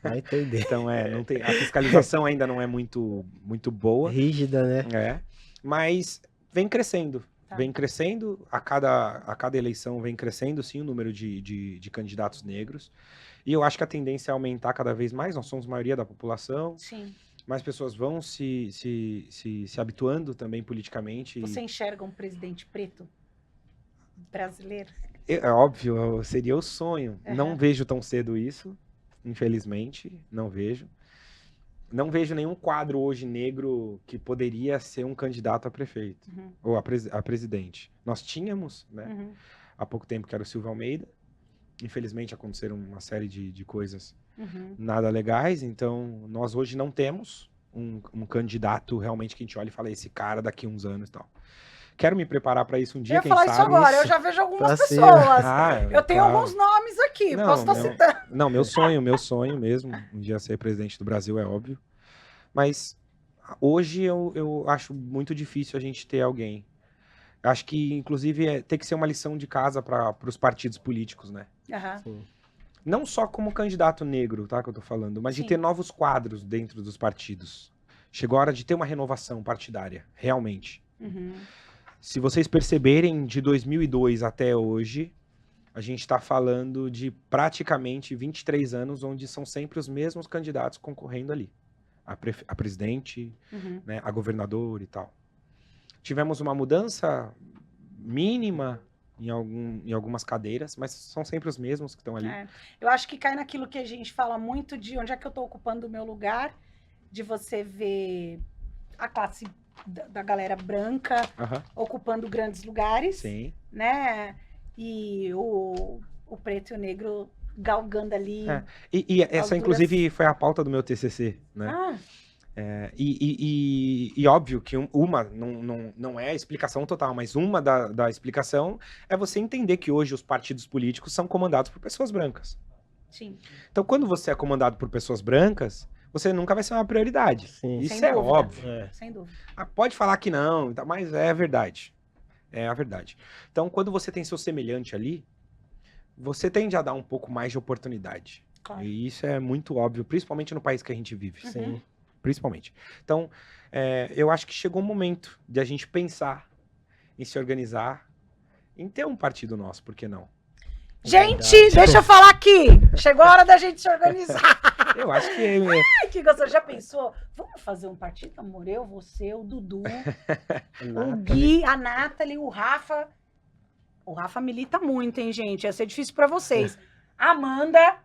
[SPEAKER 3] Vai entender.
[SPEAKER 4] Então, não tem, a fiscalização ainda não é muito boa.
[SPEAKER 3] Rígida, né?
[SPEAKER 4] Mas vem crescendo.
[SPEAKER 1] Tá.
[SPEAKER 4] Vem crescendo, a cada eleição vem crescendo, sim, o número de candidatos negros. E eu acho que a tendência é aumentar cada vez mais, nós somos a maioria da população,
[SPEAKER 1] Sim.
[SPEAKER 4] mais pessoas vão se habituando também politicamente.
[SPEAKER 1] Você enxerga um presidente preto brasileiro?
[SPEAKER 4] É óbvio, seria o sonho.
[SPEAKER 1] Uhum.
[SPEAKER 4] Não vejo tão cedo isso, infelizmente, não vejo. Não vejo nenhum quadro hoje negro que poderia ser um candidato a prefeito ou a presidente. Nós tínhamos, né, há pouco tempo, que era o Silvio Almeida. Infelizmente aconteceram uma série de coisas nada legais, então nós hoje não temos um candidato realmente que a gente olha e fala, esse cara daqui a uns anos e tal. Quero me preparar para isso um
[SPEAKER 1] Eu
[SPEAKER 4] dia,
[SPEAKER 1] ia
[SPEAKER 4] quem
[SPEAKER 1] falar
[SPEAKER 4] sabe.
[SPEAKER 1] isso agora, eu já vejo algumas
[SPEAKER 3] Pra ser.
[SPEAKER 1] pessoas. Eu tenho
[SPEAKER 4] claro.
[SPEAKER 1] alguns nomes aqui,
[SPEAKER 4] Não,
[SPEAKER 1] posso estar
[SPEAKER 4] não.
[SPEAKER 1] citando.
[SPEAKER 4] Não, meu sonho mesmo, um dia ser presidente do Brasil, é óbvio. Mas hoje eu acho muito difícil a gente ter alguém. Eu acho que, inclusive, tem que ser uma lição de casa para os partidos políticos, né?
[SPEAKER 1] Aham.
[SPEAKER 3] Sim.
[SPEAKER 4] Não só como candidato negro, tá, que eu tô falando, mas de
[SPEAKER 1] Sim.
[SPEAKER 4] ter novos quadros dentro dos partidos. Chegou a hora de ter uma renovação partidária, realmente.
[SPEAKER 1] Uhum.
[SPEAKER 4] Se vocês perceberem, de 2002 até hoje, a gente está falando de praticamente 23 anos, onde são sempre os mesmos candidatos concorrendo ali. A presidente,
[SPEAKER 1] Uhum.
[SPEAKER 4] né, a governador e tal. Tivemos uma mudança mínima em algumas cadeiras, mas são sempre os mesmos que estão ali.
[SPEAKER 1] É. Eu acho que cai naquilo que a gente fala muito de onde é que eu tô ocupando o meu lugar, de você ver a classe da galera branca
[SPEAKER 4] Aham,
[SPEAKER 1] ocupando grandes lugares,
[SPEAKER 4] sim.
[SPEAKER 1] né? E o preto e o negro galgando ali.
[SPEAKER 4] É. E essa,
[SPEAKER 1] Alturas-
[SPEAKER 4] inclusive, foi a pauta do meu TCC, né?
[SPEAKER 1] Ah,
[SPEAKER 4] E óbvio que uma não é a explicação total, mas uma da explicação é você entender que hoje os partidos políticos são comandados por pessoas brancas.
[SPEAKER 1] sim.
[SPEAKER 4] Então, quando você é comandado por pessoas brancas, você nunca vai ser uma prioridade.
[SPEAKER 3] Sim.
[SPEAKER 4] Isso
[SPEAKER 1] Sem
[SPEAKER 4] é
[SPEAKER 1] dúvida.
[SPEAKER 4] óbvio.
[SPEAKER 3] É.
[SPEAKER 1] Sem dúvida.
[SPEAKER 4] Pode falar que não, mas é a verdade. É a verdade. Então, quando você tem seu semelhante ali, você tende a dar um pouco mais de oportunidade.
[SPEAKER 1] Claro.
[SPEAKER 4] E isso é muito óbvio, principalmente no país que a gente vive.
[SPEAKER 3] Sim.
[SPEAKER 4] Principalmente. Então, eu acho que chegou o momento de a gente pensar em se organizar, em ter um partido nosso, por que não?
[SPEAKER 1] Gente,
[SPEAKER 3] Verdade.
[SPEAKER 1] deixa eu falar aqui. Chegou a hora da gente se organizar.
[SPEAKER 4] Eu acho que
[SPEAKER 1] Ai, que gostoso. Já pensou? Vamos fazer um partido, amor? Eu, você, o Dudu, o Gui, a Nathalie, o Rafa. O Rafa milita muito, hein, gente? Ia ser difícil pra vocês. Amanda.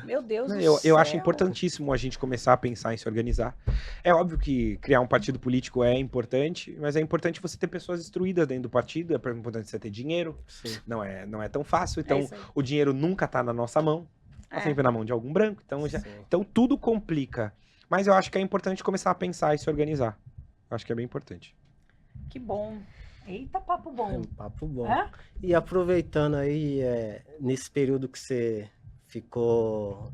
[SPEAKER 1] Meu Deus do céu.
[SPEAKER 4] eu acho importantíssimo a gente começar a pensar em se organizar. É óbvio que criar um partido político é importante, mas é importante você ter pessoas instruídas dentro do partido, é importante você ter dinheiro,
[SPEAKER 3] Sim.
[SPEAKER 4] não é tão fácil,
[SPEAKER 1] É
[SPEAKER 4] então
[SPEAKER 1] isso aí.
[SPEAKER 4] o dinheiro nunca tá na nossa mão, tá
[SPEAKER 1] É.
[SPEAKER 4] sempre na mão de algum branco,
[SPEAKER 3] Sim.
[SPEAKER 4] então tudo complica. Mas eu acho que é importante começar a pensar e se organizar. Eu acho que é bem importante.
[SPEAKER 1] Que bom. Eita, papo
[SPEAKER 3] É
[SPEAKER 1] bom.
[SPEAKER 3] um papo bom.
[SPEAKER 1] Hã?
[SPEAKER 3] E aproveitando aí, nesse período que você ficou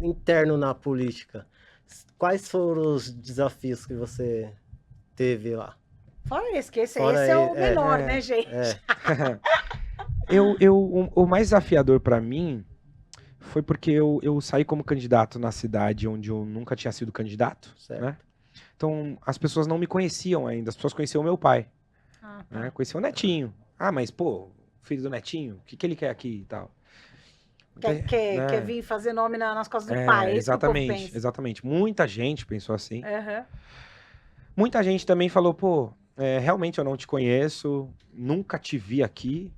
[SPEAKER 3] interno na política, quais foram os desafios que você teve lá?
[SPEAKER 1] Fora esse, que esse
[SPEAKER 3] Fora
[SPEAKER 1] é o
[SPEAKER 3] aí,
[SPEAKER 1] melhor, né, gente?
[SPEAKER 3] É,
[SPEAKER 4] O mais desafiador pra mim foi porque eu saí como candidato na cidade onde eu nunca tinha sido candidato,
[SPEAKER 3] Certo.
[SPEAKER 4] né? Então as pessoas não me conheciam ainda, as pessoas conheciam o meu pai,
[SPEAKER 1] Ah,
[SPEAKER 4] né?
[SPEAKER 1] tá.
[SPEAKER 4] Conheciam o netinho. Ah, mas pô, filho do netinho, o que ele quer aqui e tal? Né?
[SPEAKER 1] Quer vir fazer nome nas costas do pai. É isso que o povo
[SPEAKER 4] Exatamente,
[SPEAKER 1] pensa.
[SPEAKER 4] exatamente. Muita gente pensou assim.
[SPEAKER 1] Aham.
[SPEAKER 4] Muita gente também falou, pô, realmente eu não te conheço, nunca te vi aqui,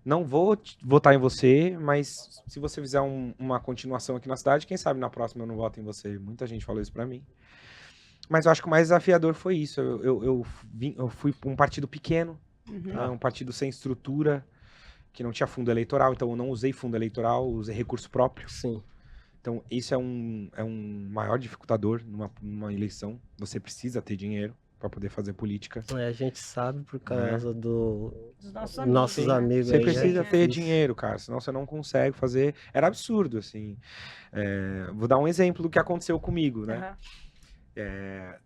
[SPEAKER 4] não vou votar em você, mas se você fizer uma continuação aqui na cidade, quem sabe na próxima eu não voto em você. Muita gente falou isso pra mim. Mas eu acho que o mais desafiador foi isso. Eu fui pra um partido pequeno,
[SPEAKER 1] Uhum.
[SPEAKER 4] né, um partido sem estrutura, que não tinha fundo eleitoral, então eu não usei fundo eleitoral, usei recurso próprio.
[SPEAKER 3] sim.
[SPEAKER 4] Então, isso é um maior dificultador numa eleição. Você precisa ter dinheiro para poder fazer política.
[SPEAKER 3] A gente sabe por causa dos
[SPEAKER 1] Dos nossos amigos.
[SPEAKER 3] nossos
[SPEAKER 1] né?
[SPEAKER 3] amigos
[SPEAKER 4] Você
[SPEAKER 3] aí,
[SPEAKER 4] precisa
[SPEAKER 3] é
[SPEAKER 4] ter
[SPEAKER 3] difícil.
[SPEAKER 4] dinheiro, cara, senão você não consegue fazer. Era absurdo, assim. Vou dar um exemplo do que aconteceu comigo, né?
[SPEAKER 1] Aham.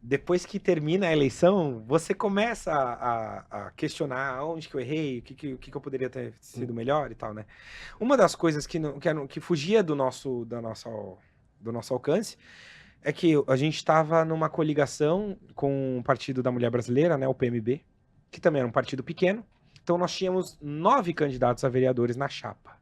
[SPEAKER 4] Depois que termina a eleição, você começa a questionar onde que eu errei, o que eu poderia ter sido melhor e tal, né? Uma das coisas que fugia do nosso alcance é que a gente estava numa coligação com o Partido da Mulher Brasileira, né, o PMB, que também era um partido pequeno. Então nós tínhamos 9 candidatos a vereadores na chapa.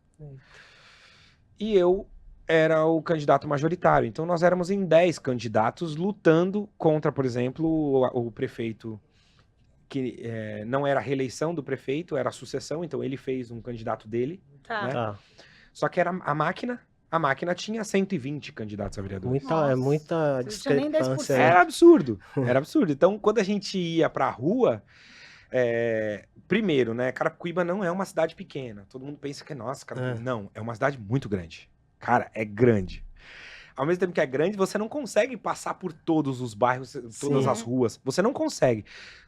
[SPEAKER 4] E eu era o candidato majoritário. Então nós éramos em 10 candidatos lutando contra, por exemplo, o prefeito, que não era a reeleição do prefeito, era a sucessão, então ele fez um candidato dele,
[SPEAKER 1] Tá.
[SPEAKER 4] né?
[SPEAKER 3] Tá.
[SPEAKER 4] Só que era a máquina tinha 120 candidatos a vereador.
[SPEAKER 1] Nossa,
[SPEAKER 3] Muita
[SPEAKER 1] você não tinha nem
[SPEAKER 3] discrepância.
[SPEAKER 1] 10%.
[SPEAKER 4] Era absurdo, era absurdo. Então quando a gente ia pra rua, primeiro, né, Carapicuíba não é uma cidade pequena. Todo mundo pensa que, nossa, Carapicuíba. Não, é uma cidade muito grande. Cara, é grande. Ao mesmo tempo que é grande, você não consegue passar por todos os bairros, todas
[SPEAKER 3] Sim.
[SPEAKER 4] as ruas. Você não consegue.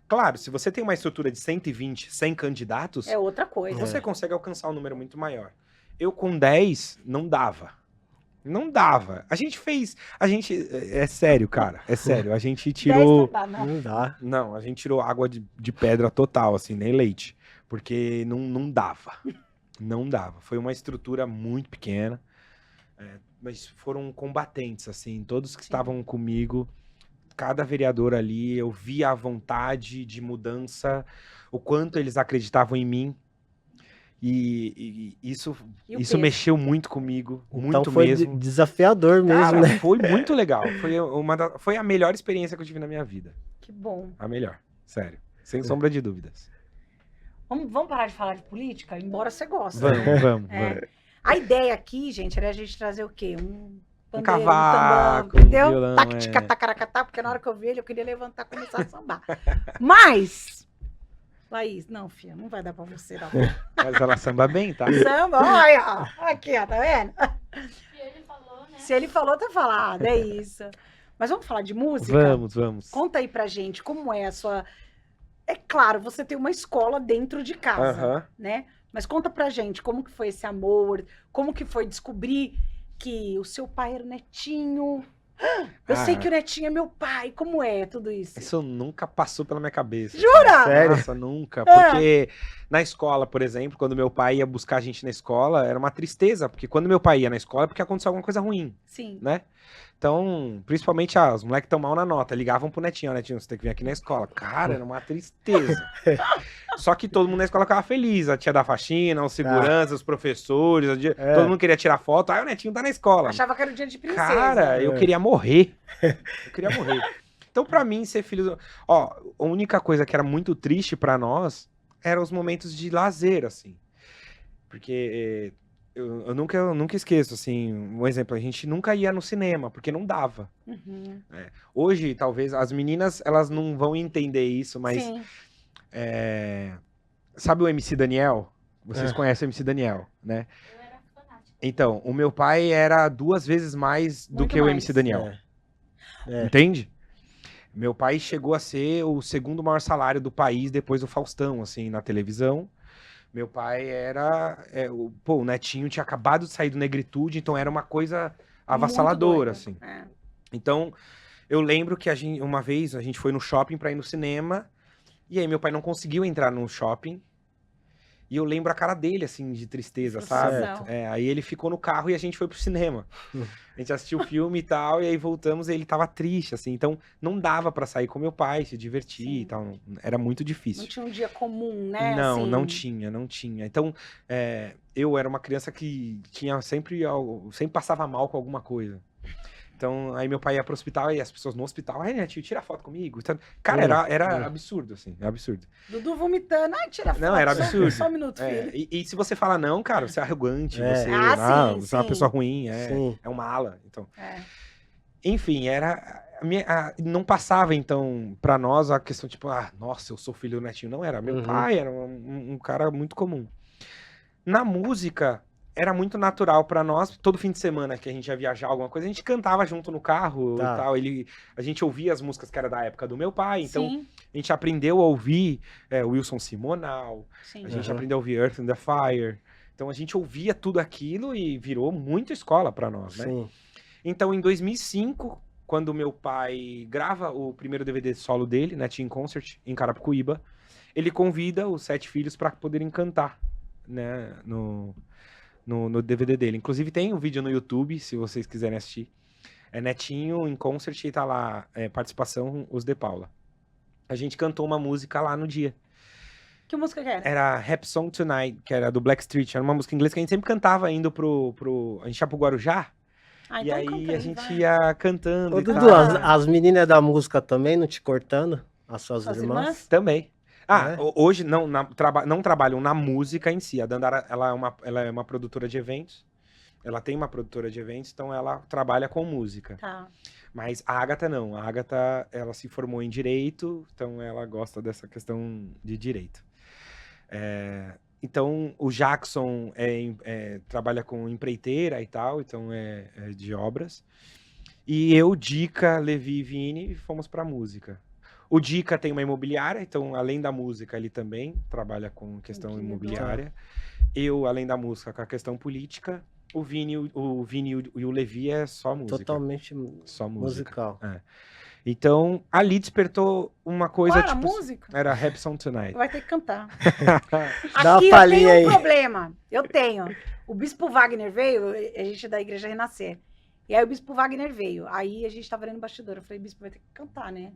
[SPEAKER 4] Claro, se você tem uma estrutura de 120, 100 candidatos,
[SPEAKER 1] É outra coisa.
[SPEAKER 4] você consegue alcançar um número muito maior. Eu com 10, não dava. Não dava. É sério, cara, é sério. A gente
[SPEAKER 1] 10
[SPEAKER 4] tirou...
[SPEAKER 1] não dá, não.
[SPEAKER 3] Não dá.
[SPEAKER 4] Não, a gente tirou água de pedra total, assim, nem leite. Porque não dava. Não dava. Foi uma estrutura muito pequena. Mas foram combatentes, assim. Todos que estavam comigo, cada vereador ali, eu via a vontade de mudança, o quanto eles acreditavam em mim. E isso
[SPEAKER 1] E o
[SPEAKER 4] isso
[SPEAKER 1] peso?
[SPEAKER 4] mexeu muito comigo,
[SPEAKER 3] Então
[SPEAKER 4] muito
[SPEAKER 3] foi
[SPEAKER 4] mesmo.
[SPEAKER 3] desafiador mesmo,
[SPEAKER 4] Cara,
[SPEAKER 3] né?
[SPEAKER 4] foi muito legal. Foi a melhor experiência que eu tive na minha vida.
[SPEAKER 1] Que bom.
[SPEAKER 4] A melhor, sério. Sem sombra de dúvidas.
[SPEAKER 1] Vamos parar de falar de política? Embora você goste.
[SPEAKER 4] Vamos.
[SPEAKER 1] A ideia aqui, gente, era a gente trazer o quê? Um pandeiro,
[SPEAKER 4] cavaco,
[SPEAKER 1] tambor, entendeu?
[SPEAKER 4] violão,
[SPEAKER 1] Tac-tica, tacaracatá, porque na hora que eu vi ele, eu queria levantar e começar a sambar. Mas, Laís, não, filha, não vai dar pra você dar
[SPEAKER 4] Mas ela samba bem, tá?
[SPEAKER 1] samba. Olha, ó, aqui, ó, tá vendo?
[SPEAKER 2] E ele falou, né?
[SPEAKER 1] Se ele falou, tá falado, é isso. Mas vamos falar de música?
[SPEAKER 4] Vamos.
[SPEAKER 1] Conta aí pra gente como é a sua... É claro, você tem uma escola dentro de casa,
[SPEAKER 4] Aham.
[SPEAKER 1] né? Mas conta pra gente como que foi esse amor, como que foi descobrir que o seu pai era o Netinho. Eu sei que o Netinho é meu pai, como é tudo isso?
[SPEAKER 4] Isso nunca passou pela minha cabeça.
[SPEAKER 1] Jura?
[SPEAKER 3] Sério?
[SPEAKER 4] Nossa, nunca. Porque na escola, por exemplo, quando meu pai ia buscar a gente na escola, era uma tristeza. Porque quando meu pai ia na escola é porque aconteceu alguma coisa ruim,
[SPEAKER 1] Sim.
[SPEAKER 4] né? Então, principalmente, os moleques estão mal na nota. Ligavam pro Netinho, Netinho, você tem que vir aqui na escola. Cara, era uma tristeza. Só que todo mundo na escola ficava feliz. A tia da faxina, os seguranças, os professores, todo mundo queria tirar foto. Aí o Netinho tá na escola.
[SPEAKER 1] Achava que era o dia de princesa.
[SPEAKER 4] Cara, eu queria morrer. Eu queria morrer. Então, pra mim, ser filho... Ó, a única coisa que era muito triste pra nós eram os momentos de lazer, assim. Porque eu nunca esqueço, assim, um exemplo. A gente nunca ia no cinema, porque não dava.
[SPEAKER 1] Uhum.
[SPEAKER 4] Hoje, talvez, as meninas, elas não vão entender isso, mas...
[SPEAKER 1] Sim.
[SPEAKER 4] Sabe o MC Daniel? Vocês conhecem o MC Daniel, né?
[SPEAKER 2] Eu era fanática.
[SPEAKER 4] Então, o meu pai era 2 vezes mais do
[SPEAKER 1] Muito
[SPEAKER 4] que o
[SPEAKER 1] mais.
[SPEAKER 4] MC Daniel.
[SPEAKER 3] É.
[SPEAKER 4] Entende? Meu pai chegou a ser o segundo maior salário do país depois do Faustão, assim, na televisão. Meu pai era... o Netinho tinha acabado de sair do Negritude, então era uma coisa avassaladora,
[SPEAKER 1] Muito doido.
[SPEAKER 4] assim. Então, eu lembro que uma vez a gente foi no shopping pra ir no cinema, e aí meu pai não conseguiu entrar no shopping, e eu lembro a cara dele, assim, de tristeza, sabe?
[SPEAKER 1] Frustração.
[SPEAKER 4] Aí ele ficou no carro e a gente foi pro cinema. A gente assistiu o filme e tal, e aí voltamos e ele tava triste, assim. Então, não dava pra sair com meu pai, se divertir
[SPEAKER 1] Sim.
[SPEAKER 4] e tal. Era muito
[SPEAKER 1] Não
[SPEAKER 4] difícil.
[SPEAKER 1] tinha um dia comum, né?
[SPEAKER 4] Não,
[SPEAKER 1] assim.
[SPEAKER 4] não tinha. Então, eu era uma criança que tinha sempre passava mal com alguma coisa. Então, aí meu pai ia pro hospital e as pessoas no hospital, Netinho, tira foto comigo. Então, cara, era absurdo, assim, absurdo.
[SPEAKER 1] Dudu vomitando. Ai, tira foto.
[SPEAKER 4] Não, era
[SPEAKER 1] só-
[SPEAKER 4] absurdo.
[SPEAKER 1] Só um minuto, filho.
[SPEAKER 4] E se você fala não, cara, você é arrogante,
[SPEAKER 3] É.
[SPEAKER 4] você,
[SPEAKER 1] Sim,
[SPEAKER 4] você é uma
[SPEAKER 1] sim.
[SPEAKER 4] pessoa ruim,
[SPEAKER 3] Sim.
[SPEAKER 4] é uma ala. Então,
[SPEAKER 1] É.
[SPEAKER 4] enfim, não passava, então, pra nós a questão, tipo, nossa, eu sou filho do Netinho. Não era. Meu
[SPEAKER 3] Uhum.
[SPEAKER 4] pai era um cara muito comum. Na música, era muito natural pra nós. Todo fim de semana que a gente ia viajar, alguma coisa, a gente cantava junto no carro
[SPEAKER 3] Tá.
[SPEAKER 4] e tal. A gente ouvia as músicas que era da época do meu pai. Então,
[SPEAKER 1] Sim,
[SPEAKER 4] a gente aprendeu a ouvir Wilson Simonal.
[SPEAKER 1] sim.
[SPEAKER 4] A gente
[SPEAKER 3] Uhum.
[SPEAKER 4] aprendeu a ouvir Earth and the Fire. Então, a gente ouvia tudo aquilo e virou muito escola pra nós, né?
[SPEAKER 3] Sim.
[SPEAKER 4] Então, em 2005, quando meu pai grava o primeiro DVD solo dele, né, Teen Concert, em Carapicuíba, ele convida os 7 filhos para poderem cantar, né, no DVD dele. Inclusive, tem um vídeo no YouTube, se vocês quiserem assistir. É Netinho em Concert e tá lá, participação, os De Paula. A gente cantou uma música lá no dia.
[SPEAKER 1] Que música que era?
[SPEAKER 4] Era Rap Song Tonight, que era do Blackstreet. Era uma música em inglês que a gente sempre cantava indo a gente ia pro Guarujá.
[SPEAKER 1] Ah,
[SPEAKER 4] E
[SPEAKER 1] então
[SPEAKER 4] aí
[SPEAKER 1] canta
[SPEAKER 4] a
[SPEAKER 1] aí,
[SPEAKER 4] gente
[SPEAKER 1] vai.
[SPEAKER 4] ia cantando
[SPEAKER 3] Ô,
[SPEAKER 4] e
[SPEAKER 3] Dudu,
[SPEAKER 4] tal.
[SPEAKER 3] as meninas da música também não te cortando? As suas
[SPEAKER 1] Suas
[SPEAKER 3] irmãs?
[SPEAKER 1] irmãs?
[SPEAKER 4] Também.
[SPEAKER 3] É?
[SPEAKER 4] Hoje não trabalham na música em si. A Dandara, ela é uma produtora de eventos. Ela tem uma produtora de eventos, então ela trabalha com música.
[SPEAKER 1] Tá.
[SPEAKER 4] Mas a Agatha não. A Agatha, ela se formou em Direito, então ela gosta dessa questão de Direito. Então, o Jackson trabalha com empreiteira e tal, então é de obras. E eu, Dica, Levi e Vini fomos pra música. O Dica tem uma imobiliária, então além da música ele também trabalha com questão
[SPEAKER 1] Empreendedor.
[SPEAKER 4] imobiliária. Eu, além da música, com a questão política. O Vini e o Levi é só música.
[SPEAKER 3] Totalmente
[SPEAKER 4] Só música.
[SPEAKER 3] musical.
[SPEAKER 4] Então, ali despertou uma coisa,
[SPEAKER 1] Qual era a
[SPEAKER 4] tipo...
[SPEAKER 1] música?
[SPEAKER 4] Era Rap Song Tonight.
[SPEAKER 1] Vai ter que cantar.
[SPEAKER 3] Dá uma
[SPEAKER 1] Aqui eu
[SPEAKER 3] palhinha
[SPEAKER 1] tenho um
[SPEAKER 3] aí.
[SPEAKER 1] problema. Eu tenho. O Bispo Wagner veio, a gente é da Igreja Renascer. E aí o Bispo Wagner veio. Aí a gente tava vendo no bastidor. Eu falei, Bispo, vai ter que cantar, né?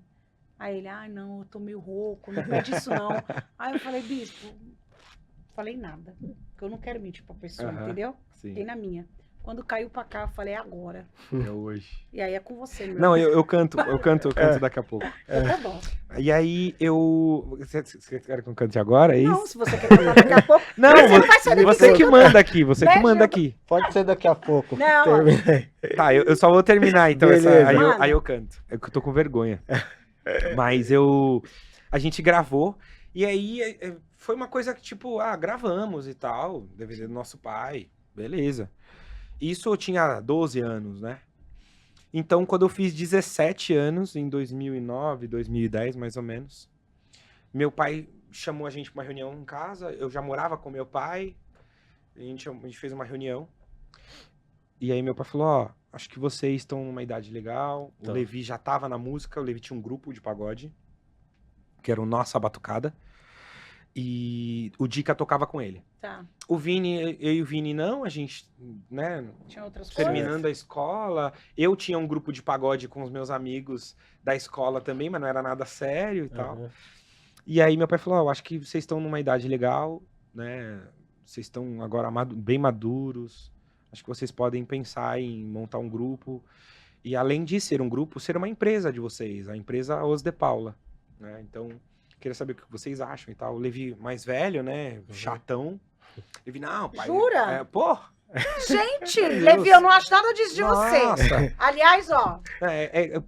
[SPEAKER 1] Aí ele, não, eu tô meio rouco, não pede isso não. Aí eu falei, Bispo, falei nada. Porque eu não quero mentir pra pessoa,
[SPEAKER 4] Aham.
[SPEAKER 1] entendeu?
[SPEAKER 4] Sim,
[SPEAKER 1] Tem na minha. Quando caiu pra cá, eu falei, é agora.
[SPEAKER 4] é hoje.
[SPEAKER 1] E aí é com você, meu.
[SPEAKER 4] Não, eu canto daqui a pouco.
[SPEAKER 1] Então tá bom.
[SPEAKER 4] E aí, Você quer que eu cante agora? É
[SPEAKER 1] Não,
[SPEAKER 4] isso?
[SPEAKER 1] se você quer cantar daqui a pouco.
[SPEAKER 4] Não,
[SPEAKER 1] Mas você faz saber
[SPEAKER 4] você que manda aqui, você que
[SPEAKER 1] Deixa
[SPEAKER 4] manda
[SPEAKER 1] eu-
[SPEAKER 4] aqui.
[SPEAKER 3] Pode ser daqui a pouco.
[SPEAKER 1] Não,
[SPEAKER 3] Terminei.
[SPEAKER 4] Tá, eu só vou terminar, então,
[SPEAKER 3] Beleza.
[SPEAKER 4] aí eu canto. É que eu tô com vergonha. Mas a gente gravou, e aí foi uma coisa que, tipo, gravamos e tal, DVD do nosso pai, beleza. Isso eu tinha 12 anos, né? Então, quando eu fiz 17 anos, em 2009, 2010, mais ou menos, meu pai chamou a gente pra uma reunião em casa, eu já morava com meu pai, a gente fez uma reunião, e aí meu pai falou, ó, acho que vocês estão numa idade legal, o
[SPEAKER 3] Tá.
[SPEAKER 4] Levi já tava na música, o Levi tinha um grupo de pagode, que era o Nossa Batucada, e o Dica tocava com ele.
[SPEAKER 1] Tá.
[SPEAKER 4] O Vini, eu e o Vini não, a gente, né,
[SPEAKER 1] Tinha outras coisas.
[SPEAKER 4] terminando a escola, eu tinha um grupo de pagode com os meus amigos da escola também, mas não era nada sério e tal.
[SPEAKER 3] Aham.
[SPEAKER 4] E aí meu pai falou, ó, eu acho que vocês estão numa idade legal, né, vocês estão agora bem maduros, acho que vocês podem pensar em montar um grupo, e além de ser um grupo, ser uma empresa de vocês, a empresa Os de Paula, né, então, queria saber o que vocês acham e tal. O Levi mais velho, né, chatão, Levi, não, pai...
[SPEAKER 1] Jura?
[SPEAKER 4] Pô,
[SPEAKER 1] Gente,
[SPEAKER 4] Deus.
[SPEAKER 1] Levi, eu não acho nada disso de você.
[SPEAKER 4] nossa,
[SPEAKER 1] Aliás, ó,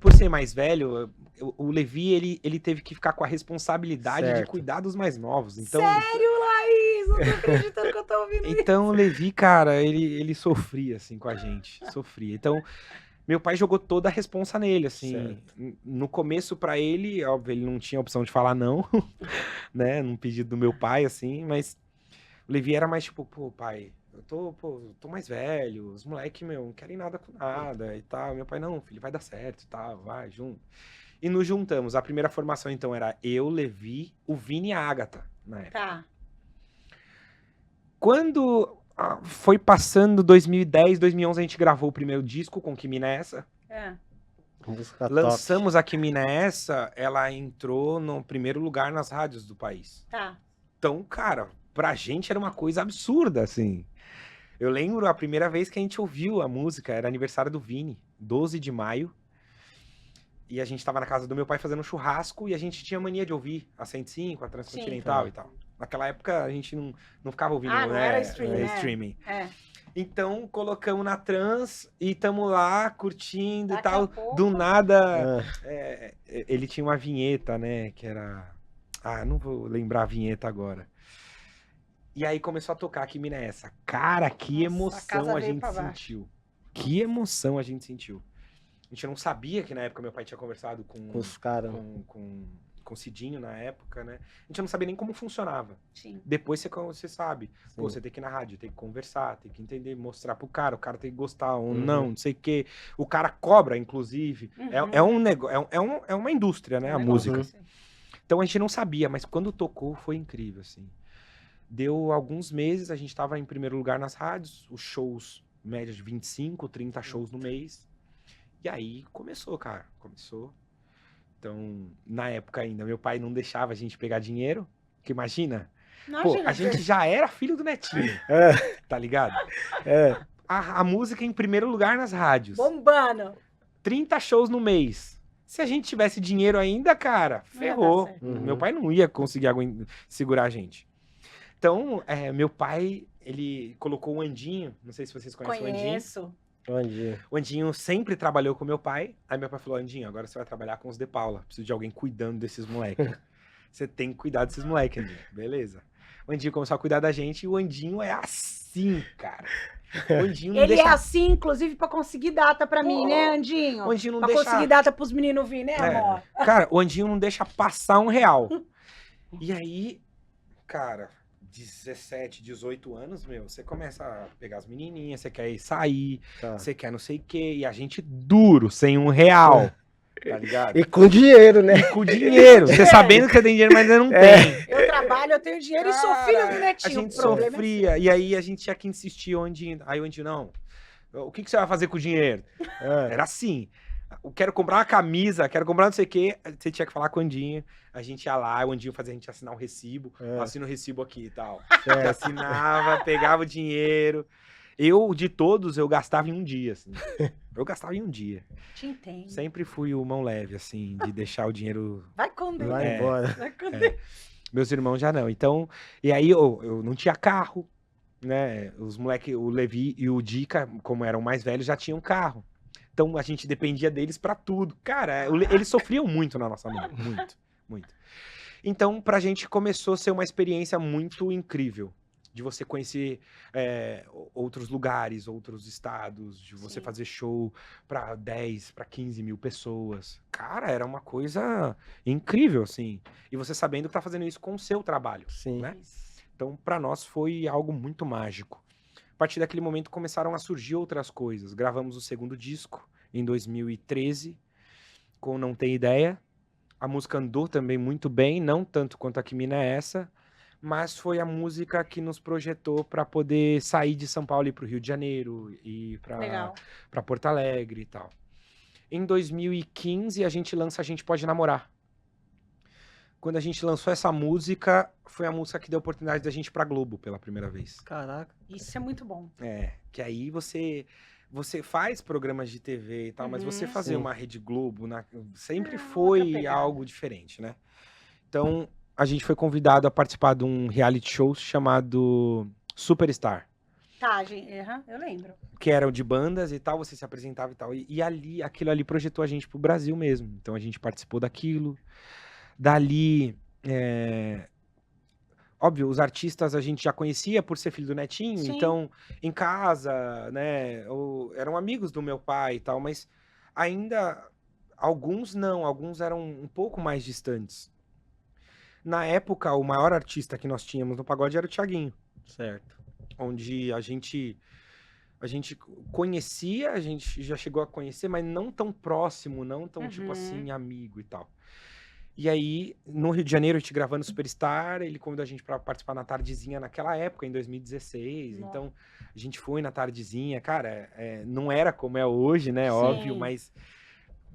[SPEAKER 4] por ser mais velho, o Levi, ele teve que ficar com a responsabilidade de
[SPEAKER 3] Certo.
[SPEAKER 4] cuidar dos mais novos. Então,
[SPEAKER 1] sério, Laís, não tô acreditando que eu tô ouvindo isso.
[SPEAKER 4] então o Levi, cara, ele sofria, assim, com a gente. Sofria. Então, meu pai jogou toda a responsa nele, assim.
[SPEAKER 3] Certo.
[SPEAKER 4] No começo, pra ele, óbvio, ele não tinha opção de falar não, né? Num pedido do meu pai, assim, mas o Levi era mais tipo, pô, pai, eu tô mais velho, os moleques, meu, não querem nada com nada e tal. Meu pai, não, filho, vai dar certo e tal, vai, junto. E nos juntamos. A primeira formação, então, era eu, Levi, o Vini e a Ágata, na época.
[SPEAKER 1] Tá.
[SPEAKER 4] Quando foi passando 2010, 2011, a gente gravou o primeiro disco com Que Mina é Essa.
[SPEAKER 1] É.
[SPEAKER 3] Música top.
[SPEAKER 4] Lançamos a Que Mina é Essa, ela entrou no primeiro lugar nas rádios do país.
[SPEAKER 1] Tá.
[SPEAKER 4] Então, cara, pra gente era uma coisa absurda, assim. Eu lembro a primeira vez que a gente ouviu a música, era aniversário do Vini, 12 de maio. E a gente tava na casa do meu pai fazendo um churrasco e a gente tinha mania de ouvir a 105, a Transcontinental
[SPEAKER 3] Sim.
[SPEAKER 4] e tal. Naquela época a gente não ficava ouvindo,
[SPEAKER 1] Não
[SPEAKER 4] né,
[SPEAKER 1] era streaming, né?
[SPEAKER 4] streaming.
[SPEAKER 1] É.
[SPEAKER 4] Então colocamos na Trans e tamo lá curtindo
[SPEAKER 1] Daqui
[SPEAKER 4] e tal.
[SPEAKER 1] a pouco-
[SPEAKER 4] Do nada,
[SPEAKER 3] Ah,
[SPEAKER 4] ele tinha uma vinheta, né, que era... não vou lembrar a vinheta agora. E aí começou a tocar Que Mina é Essa. Cara, que
[SPEAKER 1] Nossa, a casa
[SPEAKER 4] emoção a
[SPEAKER 1] veio
[SPEAKER 4] gente
[SPEAKER 1] pra baixo.
[SPEAKER 4] sentiu. Que emoção a gente sentiu. A gente não sabia que na época meu pai tinha conversado com
[SPEAKER 3] os caras.
[SPEAKER 4] com o Cidinho na época, né? A gente não sabia nem como funcionava.
[SPEAKER 1] Sim.
[SPEAKER 4] Depois você sabe. Pô,
[SPEAKER 3] Sim.
[SPEAKER 4] você tem que ir na rádio, tem que conversar, tem que entender, mostrar pro cara, o cara tem que gostar ou
[SPEAKER 3] Uhum.
[SPEAKER 4] não sei o quê. O cara cobra, inclusive.
[SPEAKER 1] Uhum.
[SPEAKER 4] É um negócio, é uma indústria, né? A música.
[SPEAKER 3] Uhum.
[SPEAKER 4] Então a gente não sabia, mas quando tocou foi incrível, assim. Deu alguns meses, a gente tava em primeiro lugar nas rádios, os shows, média de 25, 30 shows no mês. E aí começou, cara, começou. Então, na época ainda, meu pai não deixava a gente pegar dinheiro, que imagina, pô,
[SPEAKER 1] Imagina.
[SPEAKER 4] a gente já era filho do Netinho,
[SPEAKER 3] É,
[SPEAKER 4] tá ligado?
[SPEAKER 3] é.
[SPEAKER 4] A música em primeiro lugar nas rádios,
[SPEAKER 1] Bombando.
[SPEAKER 4] 30 shows no mês. Se a gente tivesse dinheiro ainda, cara,
[SPEAKER 1] Não ia dar
[SPEAKER 4] ferrou.
[SPEAKER 1] certo.
[SPEAKER 3] Uhum.
[SPEAKER 4] Meu pai não ia conseguir segurar a gente. Então, meu pai, ele colocou o Andinho, não sei se vocês conhecem o Andinho.
[SPEAKER 1] Conheço.
[SPEAKER 3] Bom dia.
[SPEAKER 4] O Andinho sempre trabalhou com meu pai. Aí meu pai falou, Andinho, agora você vai trabalhar com os De Paula. Preciso de alguém cuidando desses moleques. Você tem que cuidar desses moleques, Andinho. Beleza. O Andinho começou a cuidar da gente e o Andinho é assim, cara. O Andinho não
[SPEAKER 1] Ele
[SPEAKER 4] deixa...
[SPEAKER 1] é assim, inclusive, pra conseguir data pra mim, né, Andinho?
[SPEAKER 4] O Andinho não
[SPEAKER 1] Pra
[SPEAKER 4] deixa...
[SPEAKER 1] conseguir data pros meninos vir, né,
[SPEAKER 4] É.
[SPEAKER 1] amor?
[SPEAKER 4] Cara, o Andinho não deixa passar R$1. E aí, cara, 17, 18 anos, meu, você começa a pegar as menininhas, você quer ir sair,
[SPEAKER 3] Tá.
[SPEAKER 4] você quer não sei o quê, e a gente duro, sem R$1, tá ligado?
[SPEAKER 3] E com dinheiro, né?
[SPEAKER 4] E com dinheiro, você sabendo que você tem dinheiro, mas ainda não tem.
[SPEAKER 1] Eu trabalho, eu tenho dinheiro e sou filha do
[SPEAKER 4] A
[SPEAKER 1] netinho.
[SPEAKER 4] gente
[SPEAKER 1] o problema
[SPEAKER 4] sofria, e aí a gente tinha que insistir onde, aí onde não. O que você vai fazer com o dinheiro?
[SPEAKER 3] É.
[SPEAKER 4] Era assim. Eu quero comprar uma camisa, quero comprar não sei o quê. Você tinha que falar com o Andinho. A gente ia lá, o Andinho fazia a gente assinar um recibo.
[SPEAKER 3] É.
[SPEAKER 4] Assina o recibo aqui e tal.
[SPEAKER 3] Certo.
[SPEAKER 4] Eu assinava, pegava o dinheiro. Eu, de todos, eu gastava em um dia, assim. Eu gastava em um dia.
[SPEAKER 1] Te entendo.
[SPEAKER 4] Sempre fui o mão leve, assim, de deixar o dinheiro...
[SPEAKER 1] Vai com Deus.
[SPEAKER 3] Vai
[SPEAKER 4] É.
[SPEAKER 3] embora.
[SPEAKER 1] Vai com Deus.
[SPEAKER 4] Meus irmãos já não. Então, e aí eu não tinha carro, né? Os moleques, o Levi e o Dica, como eram mais velhos, já tinham carro. Então a gente dependia deles pra tudo. Cara, eles sofriam muito na nossa mão. Muito, muito. Então, pra gente começou a ser uma experiência muito incrível. De você conhecer outros lugares, outros estados, de você
[SPEAKER 1] Sim.
[SPEAKER 4] fazer show pra 10, pra 15 mil pessoas. Cara, era uma coisa incrível, assim. E você sabendo que tá fazendo isso com o seu trabalho,
[SPEAKER 3] Sim.
[SPEAKER 4] né? Então, pra nós foi algo muito mágico. A partir daquele momento começaram a surgir outras coisas. Gravamos o segundo disco em 2013, com Não Tem Ideia. A música andou também muito bem, não tanto quanto a Que Mina é Essa, mas foi a música que nos projetou para poder sair de São Paulo e ir para o Rio de Janeiro, e
[SPEAKER 1] Legal.
[SPEAKER 4] para Porto Alegre e tal. Em 2015, a gente lança A Gente Pode Namorar. Quando a gente lançou essa música, foi a música que deu a oportunidade da gente ir pra Globo pela primeira vez.
[SPEAKER 3] Caraca.
[SPEAKER 1] Isso é muito bom.
[SPEAKER 4] Que aí você faz programas de TV e tal, mas você fazer
[SPEAKER 3] Sim.
[SPEAKER 4] uma Rede Globo sempre
[SPEAKER 1] outra
[SPEAKER 4] foi
[SPEAKER 1] pegada.
[SPEAKER 4] algo diferente, né? Então, a gente foi convidado a participar de um reality show chamado Superstar,
[SPEAKER 1] Tá, gente. Eu lembro.
[SPEAKER 4] que eram de bandas e tal, você se apresentava e tal. E ali, aquilo ali projetou a gente pro Brasil mesmo. Então a gente participou daquilo. Dali, óbvio, os artistas a gente já conhecia por ser filho do Netinho,
[SPEAKER 1] Sim.
[SPEAKER 4] então em casa, né, eram amigos do meu pai e tal, mas ainda alguns não, alguns eram um pouco mais distantes. Na época, o maior artista que nós tínhamos no pagode era o Thiaguinho,
[SPEAKER 3] Certo.
[SPEAKER 4] onde a gente conhecia, a gente já chegou a conhecer, mas não tão próximo, não tão tipo
[SPEAKER 1] Uhum.
[SPEAKER 4] assim, amigo e tal. E aí, no Rio de Janeiro, a gente gravando Superstar, ele convidou a gente pra participar na Tardezinha naquela época, em 2016.
[SPEAKER 1] Nossa.
[SPEAKER 4] Então, a gente foi na Tardezinha. Cara, não era como é hoje, né?
[SPEAKER 1] Sim.
[SPEAKER 4] Óbvio, mas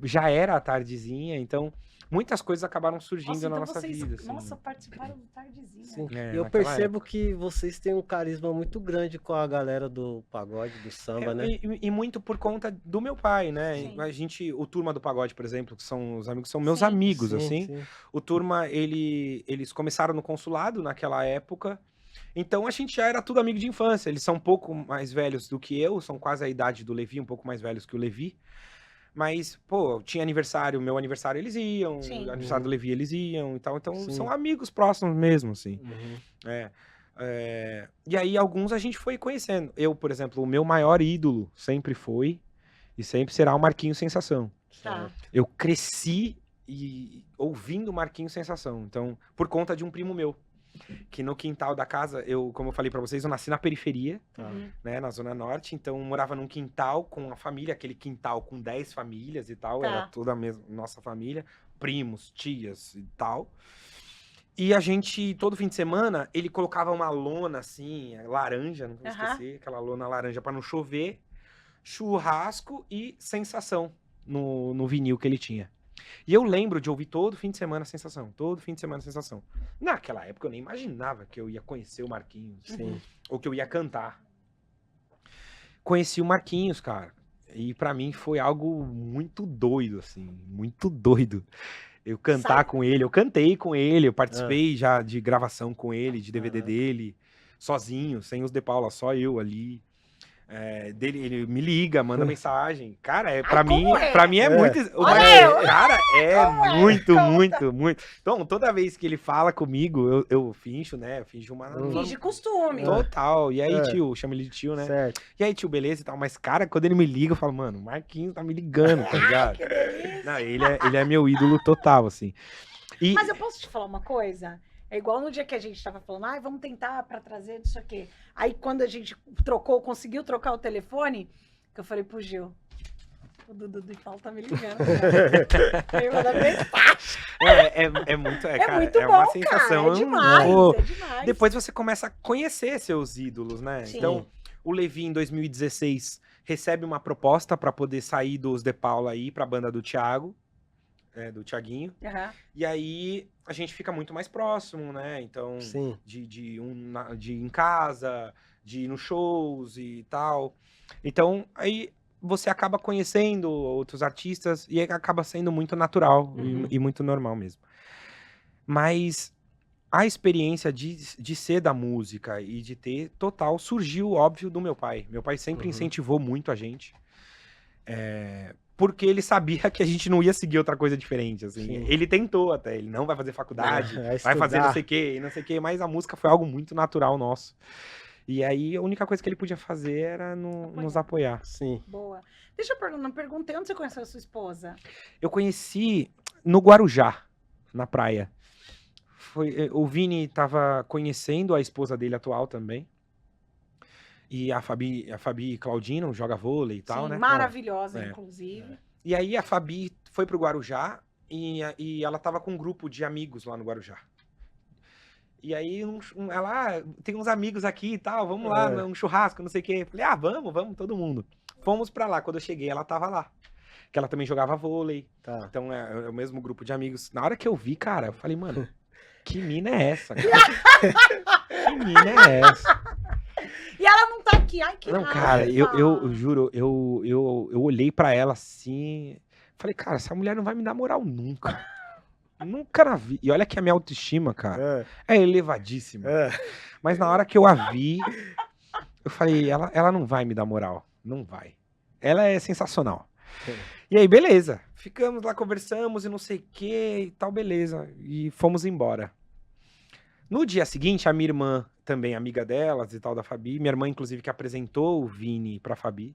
[SPEAKER 4] já era a Tardezinha. Então, muitas coisas acabaram surgindo
[SPEAKER 1] Nossa,
[SPEAKER 4] na
[SPEAKER 1] então
[SPEAKER 4] nossa
[SPEAKER 1] vocês,
[SPEAKER 4] vida. Assim.
[SPEAKER 1] nossa, participaram do Tardezinha.
[SPEAKER 3] Sim.
[SPEAKER 4] É,
[SPEAKER 3] E eu
[SPEAKER 4] naquela
[SPEAKER 3] percebo que vocês têm um carisma muito grande com a galera do pagode, do samba, né?
[SPEAKER 4] E muito por conta do meu pai, né?
[SPEAKER 1] Sim.
[SPEAKER 4] O Turma do Pagode, por exemplo, que são os amigos, são meus
[SPEAKER 1] Sim.
[SPEAKER 4] amigos,
[SPEAKER 3] Sim,
[SPEAKER 4] assim.
[SPEAKER 3] sim.
[SPEAKER 4] O Turma, eles começaram no consulado naquela época, então a gente já era tudo amigo de infância. Eles são um pouco mais velhos do que eu, são quase a idade do Levi, um pouco mais velhos que o Levi. Mas, pô, tinha aniversário, meu aniversário eles iam,
[SPEAKER 1] Sim.
[SPEAKER 4] o aniversário do Levi eles iam e tal. Então
[SPEAKER 3] Sim.
[SPEAKER 4] são amigos próximos mesmo, assim.
[SPEAKER 3] Uhum.
[SPEAKER 4] E aí alguns a gente foi conhecendo. Eu, por exemplo, o meu maior ídolo sempre foi e sempre será o Marquinhos Sensação.
[SPEAKER 1] Tá.
[SPEAKER 4] Eu cresci ouvindo Marquinhos Sensação. Então, por conta de um primo meu, que no quintal da casa, como eu falei pra vocês, eu nasci na periferia,
[SPEAKER 3] Tá.
[SPEAKER 1] Uhum.
[SPEAKER 4] né, na Zona Norte. Então, eu morava num quintal com a família, aquele quintal com 10 famílias e tal.
[SPEAKER 1] Tá.
[SPEAKER 4] Era toda a nossa família, primos, tias e tal. E a gente, todo fim de semana, ele colocava uma lona assim, laranja, não vou
[SPEAKER 1] Aham.
[SPEAKER 4] esquecer, aquela lona laranja pra não chover, churrasco e Sensação no vinil que ele tinha. E eu lembro de ouvir todo fim de semana Sensação, todo fim de semana Sensação. Naquela época eu nem imaginava que eu ia conhecer o Marquinhos,
[SPEAKER 3] Sim.
[SPEAKER 4] ou que eu ia cantar. Conheci o Marquinhos, cara, e pra mim foi algo muito doido, assim, muito doido. Eu cantar
[SPEAKER 1] Sabe-
[SPEAKER 4] com ele, eu cantei com ele, eu participei já de gravação com ele, de DVD
[SPEAKER 3] Caraca.
[SPEAKER 4] dele, sozinho, sem os De Paula, só eu ali. Ele me liga, manda mensagem. Cara, pra mim,
[SPEAKER 1] como é?
[SPEAKER 4] pra mim é muito.
[SPEAKER 1] Olha eu!
[SPEAKER 4] Cara, é
[SPEAKER 1] Como é?
[SPEAKER 4] muito,
[SPEAKER 1] Conta.
[SPEAKER 4] muito, muito. Então, toda vez que ele fala comigo, eu finjo, né? Eu finjo uma.
[SPEAKER 1] Finge costume.
[SPEAKER 4] Total. E aí,
[SPEAKER 3] É.
[SPEAKER 4] tio, chama ele de tio, né?
[SPEAKER 3] Certo.
[SPEAKER 4] E aí, tio, beleza e tal. Mas, cara, quando ele me liga, eu falo, mano, o Marquinhos tá me ligando, tá ligado?
[SPEAKER 1] Que delícia.
[SPEAKER 4] Não, ele é meu ídolo total, assim. E,
[SPEAKER 1] Mas eu posso te falar uma coisa? É igual no dia que a gente tava falando, vamos tentar pra trazer isso aqui. Aí quando a gente conseguiu trocar o telefone, que eu falei pro Gil, o Dudu do Paulo tá me ligando. Aí eu mandei mensagem.
[SPEAKER 4] Cara,
[SPEAKER 1] muito
[SPEAKER 4] é uma
[SPEAKER 1] bom,
[SPEAKER 4] sensação.
[SPEAKER 1] cara. É demais,
[SPEAKER 4] Pô,
[SPEAKER 1] é demais.
[SPEAKER 4] depois você começa a conhecer seus ídolos, né?
[SPEAKER 1] Sim.
[SPEAKER 4] Então, o Levi, em 2016, recebe uma proposta para poder sair dos De Paula aí pra banda do Thiago, do Thiaguinho.
[SPEAKER 1] Aham.
[SPEAKER 4] E aí a gente fica muito mais próximo, né? Então,
[SPEAKER 3] Sim.
[SPEAKER 4] de ir em casa, de ir nos shows e tal. Então, aí você acaba conhecendo outros artistas e acaba sendo muito natural e muito normal mesmo. Mas a experiência de ser da música e de ter total surgiu, óbvio, do meu pai. Meu pai sempre incentivou muito a gente. Porque ele sabia que a gente não ia seguir outra coisa diferente, assim.
[SPEAKER 3] Sim.
[SPEAKER 4] Ele tentou até, ele não vai fazer faculdade,
[SPEAKER 3] Vai
[SPEAKER 4] vai fazer
[SPEAKER 3] estudar.
[SPEAKER 4] não sei o quê, e não sei o quê, mas a música foi algo muito natural nosso. E aí, a única coisa que ele podia fazer era nos apoiar.
[SPEAKER 3] Sim.
[SPEAKER 1] Boa. Deixa eu perguntar, não perguntei onde você conheceu a sua esposa?
[SPEAKER 4] Eu conheci no Guarujá, na praia. O Vini tava conhecendo a esposa dele atual também. E a Fabi Claudino joga vôlei e tal,
[SPEAKER 1] Sim,
[SPEAKER 4] né?
[SPEAKER 1] maravilhosa,
[SPEAKER 4] É.
[SPEAKER 1] inclusive.
[SPEAKER 4] E aí a Fabi foi pro Guarujá e ela tava com um grupo de amigos lá no Guarujá. E aí ela, tem uns amigos aqui e tal, vamos lá, um churrasco, não sei o quê. Falei, vamos, todo mundo. Fomos pra lá, quando eu cheguei ela tava lá. Que ela também jogava vôlei,
[SPEAKER 3] Tá.
[SPEAKER 4] então é o mesmo grupo de amigos. Na hora que eu vi, cara, eu falei, mano, que mina é essa, cara? Que mina é essa?
[SPEAKER 1] E ela não tá aqui, ai que
[SPEAKER 4] Não,
[SPEAKER 1] raiva.
[SPEAKER 4] cara, eu juro, eu olhei pra ela assim, falei, cara, essa mulher não vai me dar moral nunca. Nunca na vida. E olha que a minha autoestima, cara, é elevadíssima. Mas na hora que eu a vi, eu falei, ela não vai me dar moral. Não vai. Ela é sensacional. E aí, beleza. Ficamos lá, conversamos e não sei o que e tal, beleza. E fomos embora. No dia seguinte, a minha irmã, também amiga delas e tal, da Fabi, minha irmã, inclusive, que apresentou o Vini pra Fabi,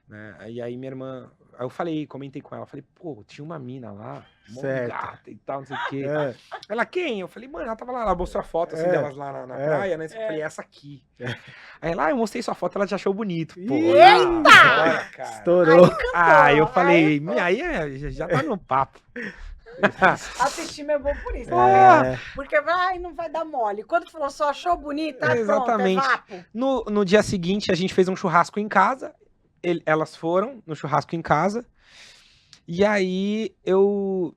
[SPEAKER 4] né? E aí minha irmã, aí eu comentei com ela, falei, pô, tinha uma mina lá, mó
[SPEAKER 3] Certo.
[SPEAKER 4] gata e tal, não sei o quê. Ela, quem? Eu falei, mano, ela tava lá, ela mostrou a foto assim, delas lá na praia, né? Eu falei, essa aqui. Aí ela, eu mostrei sua foto, ela já achou bonito. Pô,
[SPEAKER 1] Eita!
[SPEAKER 4] agora, cara.
[SPEAKER 3] Estourou.
[SPEAKER 4] Eu falei, já tá no papo.
[SPEAKER 1] A autoestima é boa por isso, tá vendo? Porque não vai dar mole. Quando falou só achou bonita,
[SPEAKER 4] Exatamente.
[SPEAKER 1] pronto, é vapo.
[SPEAKER 4] No dia seguinte, a gente fez um churrasco em casa. Elas foram no churrasco em casa. E aí eu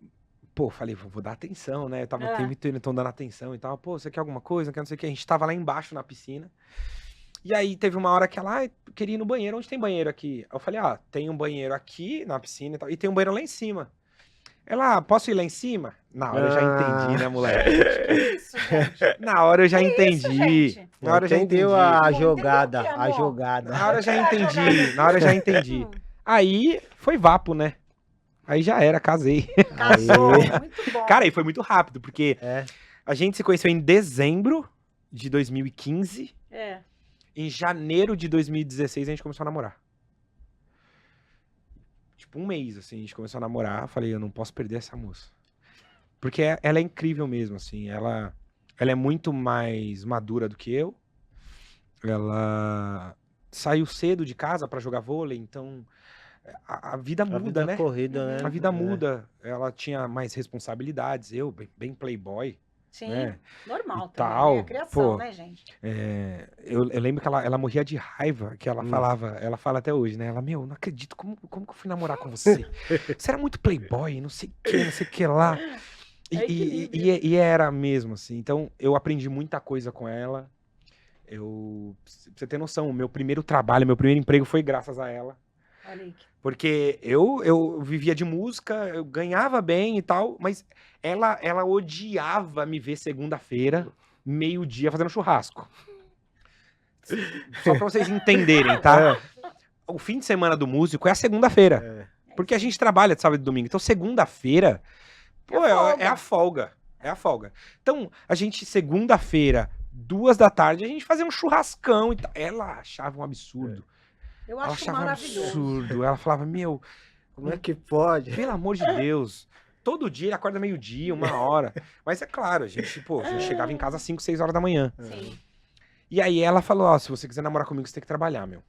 [SPEAKER 4] falei, vou dar atenção, né? Eu tava então dando atenção e tal. Pô, você quer alguma coisa? Quer não sei o que. A gente tava lá embaixo na piscina. E aí teve uma hora que ela queria ir no banheiro. Onde tem banheiro aqui? Eu falei, tem um banheiro aqui na piscina e tal. E tem um banheiro lá em cima. Ela, posso ir lá em cima? Na hora eu já entendi, né, moleque?
[SPEAKER 1] Que isso, gente?
[SPEAKER 4] Na hora eu já entendi.
[SPEAKER 1] Gente?
[SPEAKER 4] Na hora eu já entendi.
[SPEAKER 3] Entendeu a
[SPEAKER 1] Entendeu
[SPEAKER 3] jogada,
[SPEAKER 1] o quê,
[SPEAKER 3] a
[SPEAKER 1] amor?
[SPEAKER 3] jogada.
[SPEAKER 4] Na hora eu já entendi. Na hora eu já entendi. Aí foi vapo, né? Aí já era, casei.
[SPEAKER 1] Casou,
[SPEAKER 3] Aí.
[SPEAKER 1] muito bom.
[SPEAKER 4] Cara, e foi muito rápido, porque
[SPEAKER 3] É.
[SPEAKER 4] a gente se conheceu em dezembro de 2015.
[SPEAKER 1] É.
[SPEAKER 4] Em janeiro de 2016 a gente começou a namorar. Tipo, um mês, assim, a gente começou a namorar. Falei, eu não posso perder essa moça. Porque ela é incrível mesmo, assim. Ela é muito mais madura do que eu. Ela saiu cedo de casa pra jogar vôlei, então a vida muda,
[SPEAKER 3] A vida
[SPEAKER 4] né?
[SPEAKER 3] corrida, né?
[SPEAKER 4] A vida muda. Ela tinha mais responsabilidades. Eu, bem playboy,
[SPEAKER 1] Sim,
[SPEAKER 4] né?
[SPEAKER 1] normal
[SPEAKER 4] E
[SPEAKER 1] também.
[SPEAKER 4] tal,
[SPEAKER 1] É a criação,
[SPEAKER 4] pô.
[SPEAKER 1] né, gente?
[SPEAKER 4] Eu lembro que ela morria de raiva, que ela falava, ela fala até hoje, né? Ela, não acredito, como que eu fui namorar com você? Você era muito playboy, não sei o que lá. E era mesmo, assim. Então, eu aprendi muita coisa com ela. Pra você ter noção, o meu primeiro trabalho, meu primeiro emprego foi graças a ela.
[SPEAKER 1] Olha aí.
[SPEAKER 4] Porque eu vivia de música, eu ganhava bem e tal, mas ela odiava me ver segunda-feira, meio-dia, fazendo churrasco. Só pra vocês entenderem, tá? O fim de semana do músico é a segunda-feira. Porque a gente trabalha de sábado e domingo. Então, segunda-feira, é a folga. É a folga. Então, a gente, segunda-feira, 2h, a gente fazia um churrascão e tal. Ela achava um absurdo.
[SPEAKER 1] Eu
[SPEAKER 4] Ela
[SPEAKER 1] acho
[SPEAKER 4] achava um
[SPEAKER 1] maravilhoso.
[SPEAKER 4] absurdo. Ela falava,
[SPEAKER 3] Como é que pode?
[SPEAKER 4] pelo amor de Deus, todo dia ele acorda meio-dia, 1h. Mas é claro, a gente chegava em casa às 5, 6 horas da manhã.
[SPEAKER 1] Sim.
[SPEAKER 4] E aí ela falou, ó, se você quiser namorar comigo, você tem que trabalhar, meu.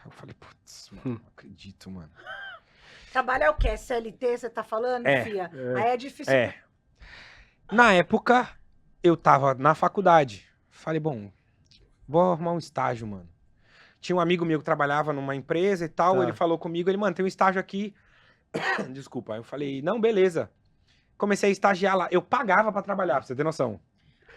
[SPEAKER 4] Eu falei, putz, mano, não acredito, mano.
[SPEAKER 1] Trabalhar o quê? CLT, você tá falando, fia? Aí é difícil.
[SPEAKER 4] Na época, eu tava na faculdade. Falei, bom, vou arrumar um estágio, mano. Tinha um amigo meu que trabalhava numa empresa e tal, ele falou comigo, mano, tem um estágio aqui. Desculpa, aí eu falei, não, beleza. Comecei a estagiar lá. Eu pagava pra trabalhar, pra você ter noção.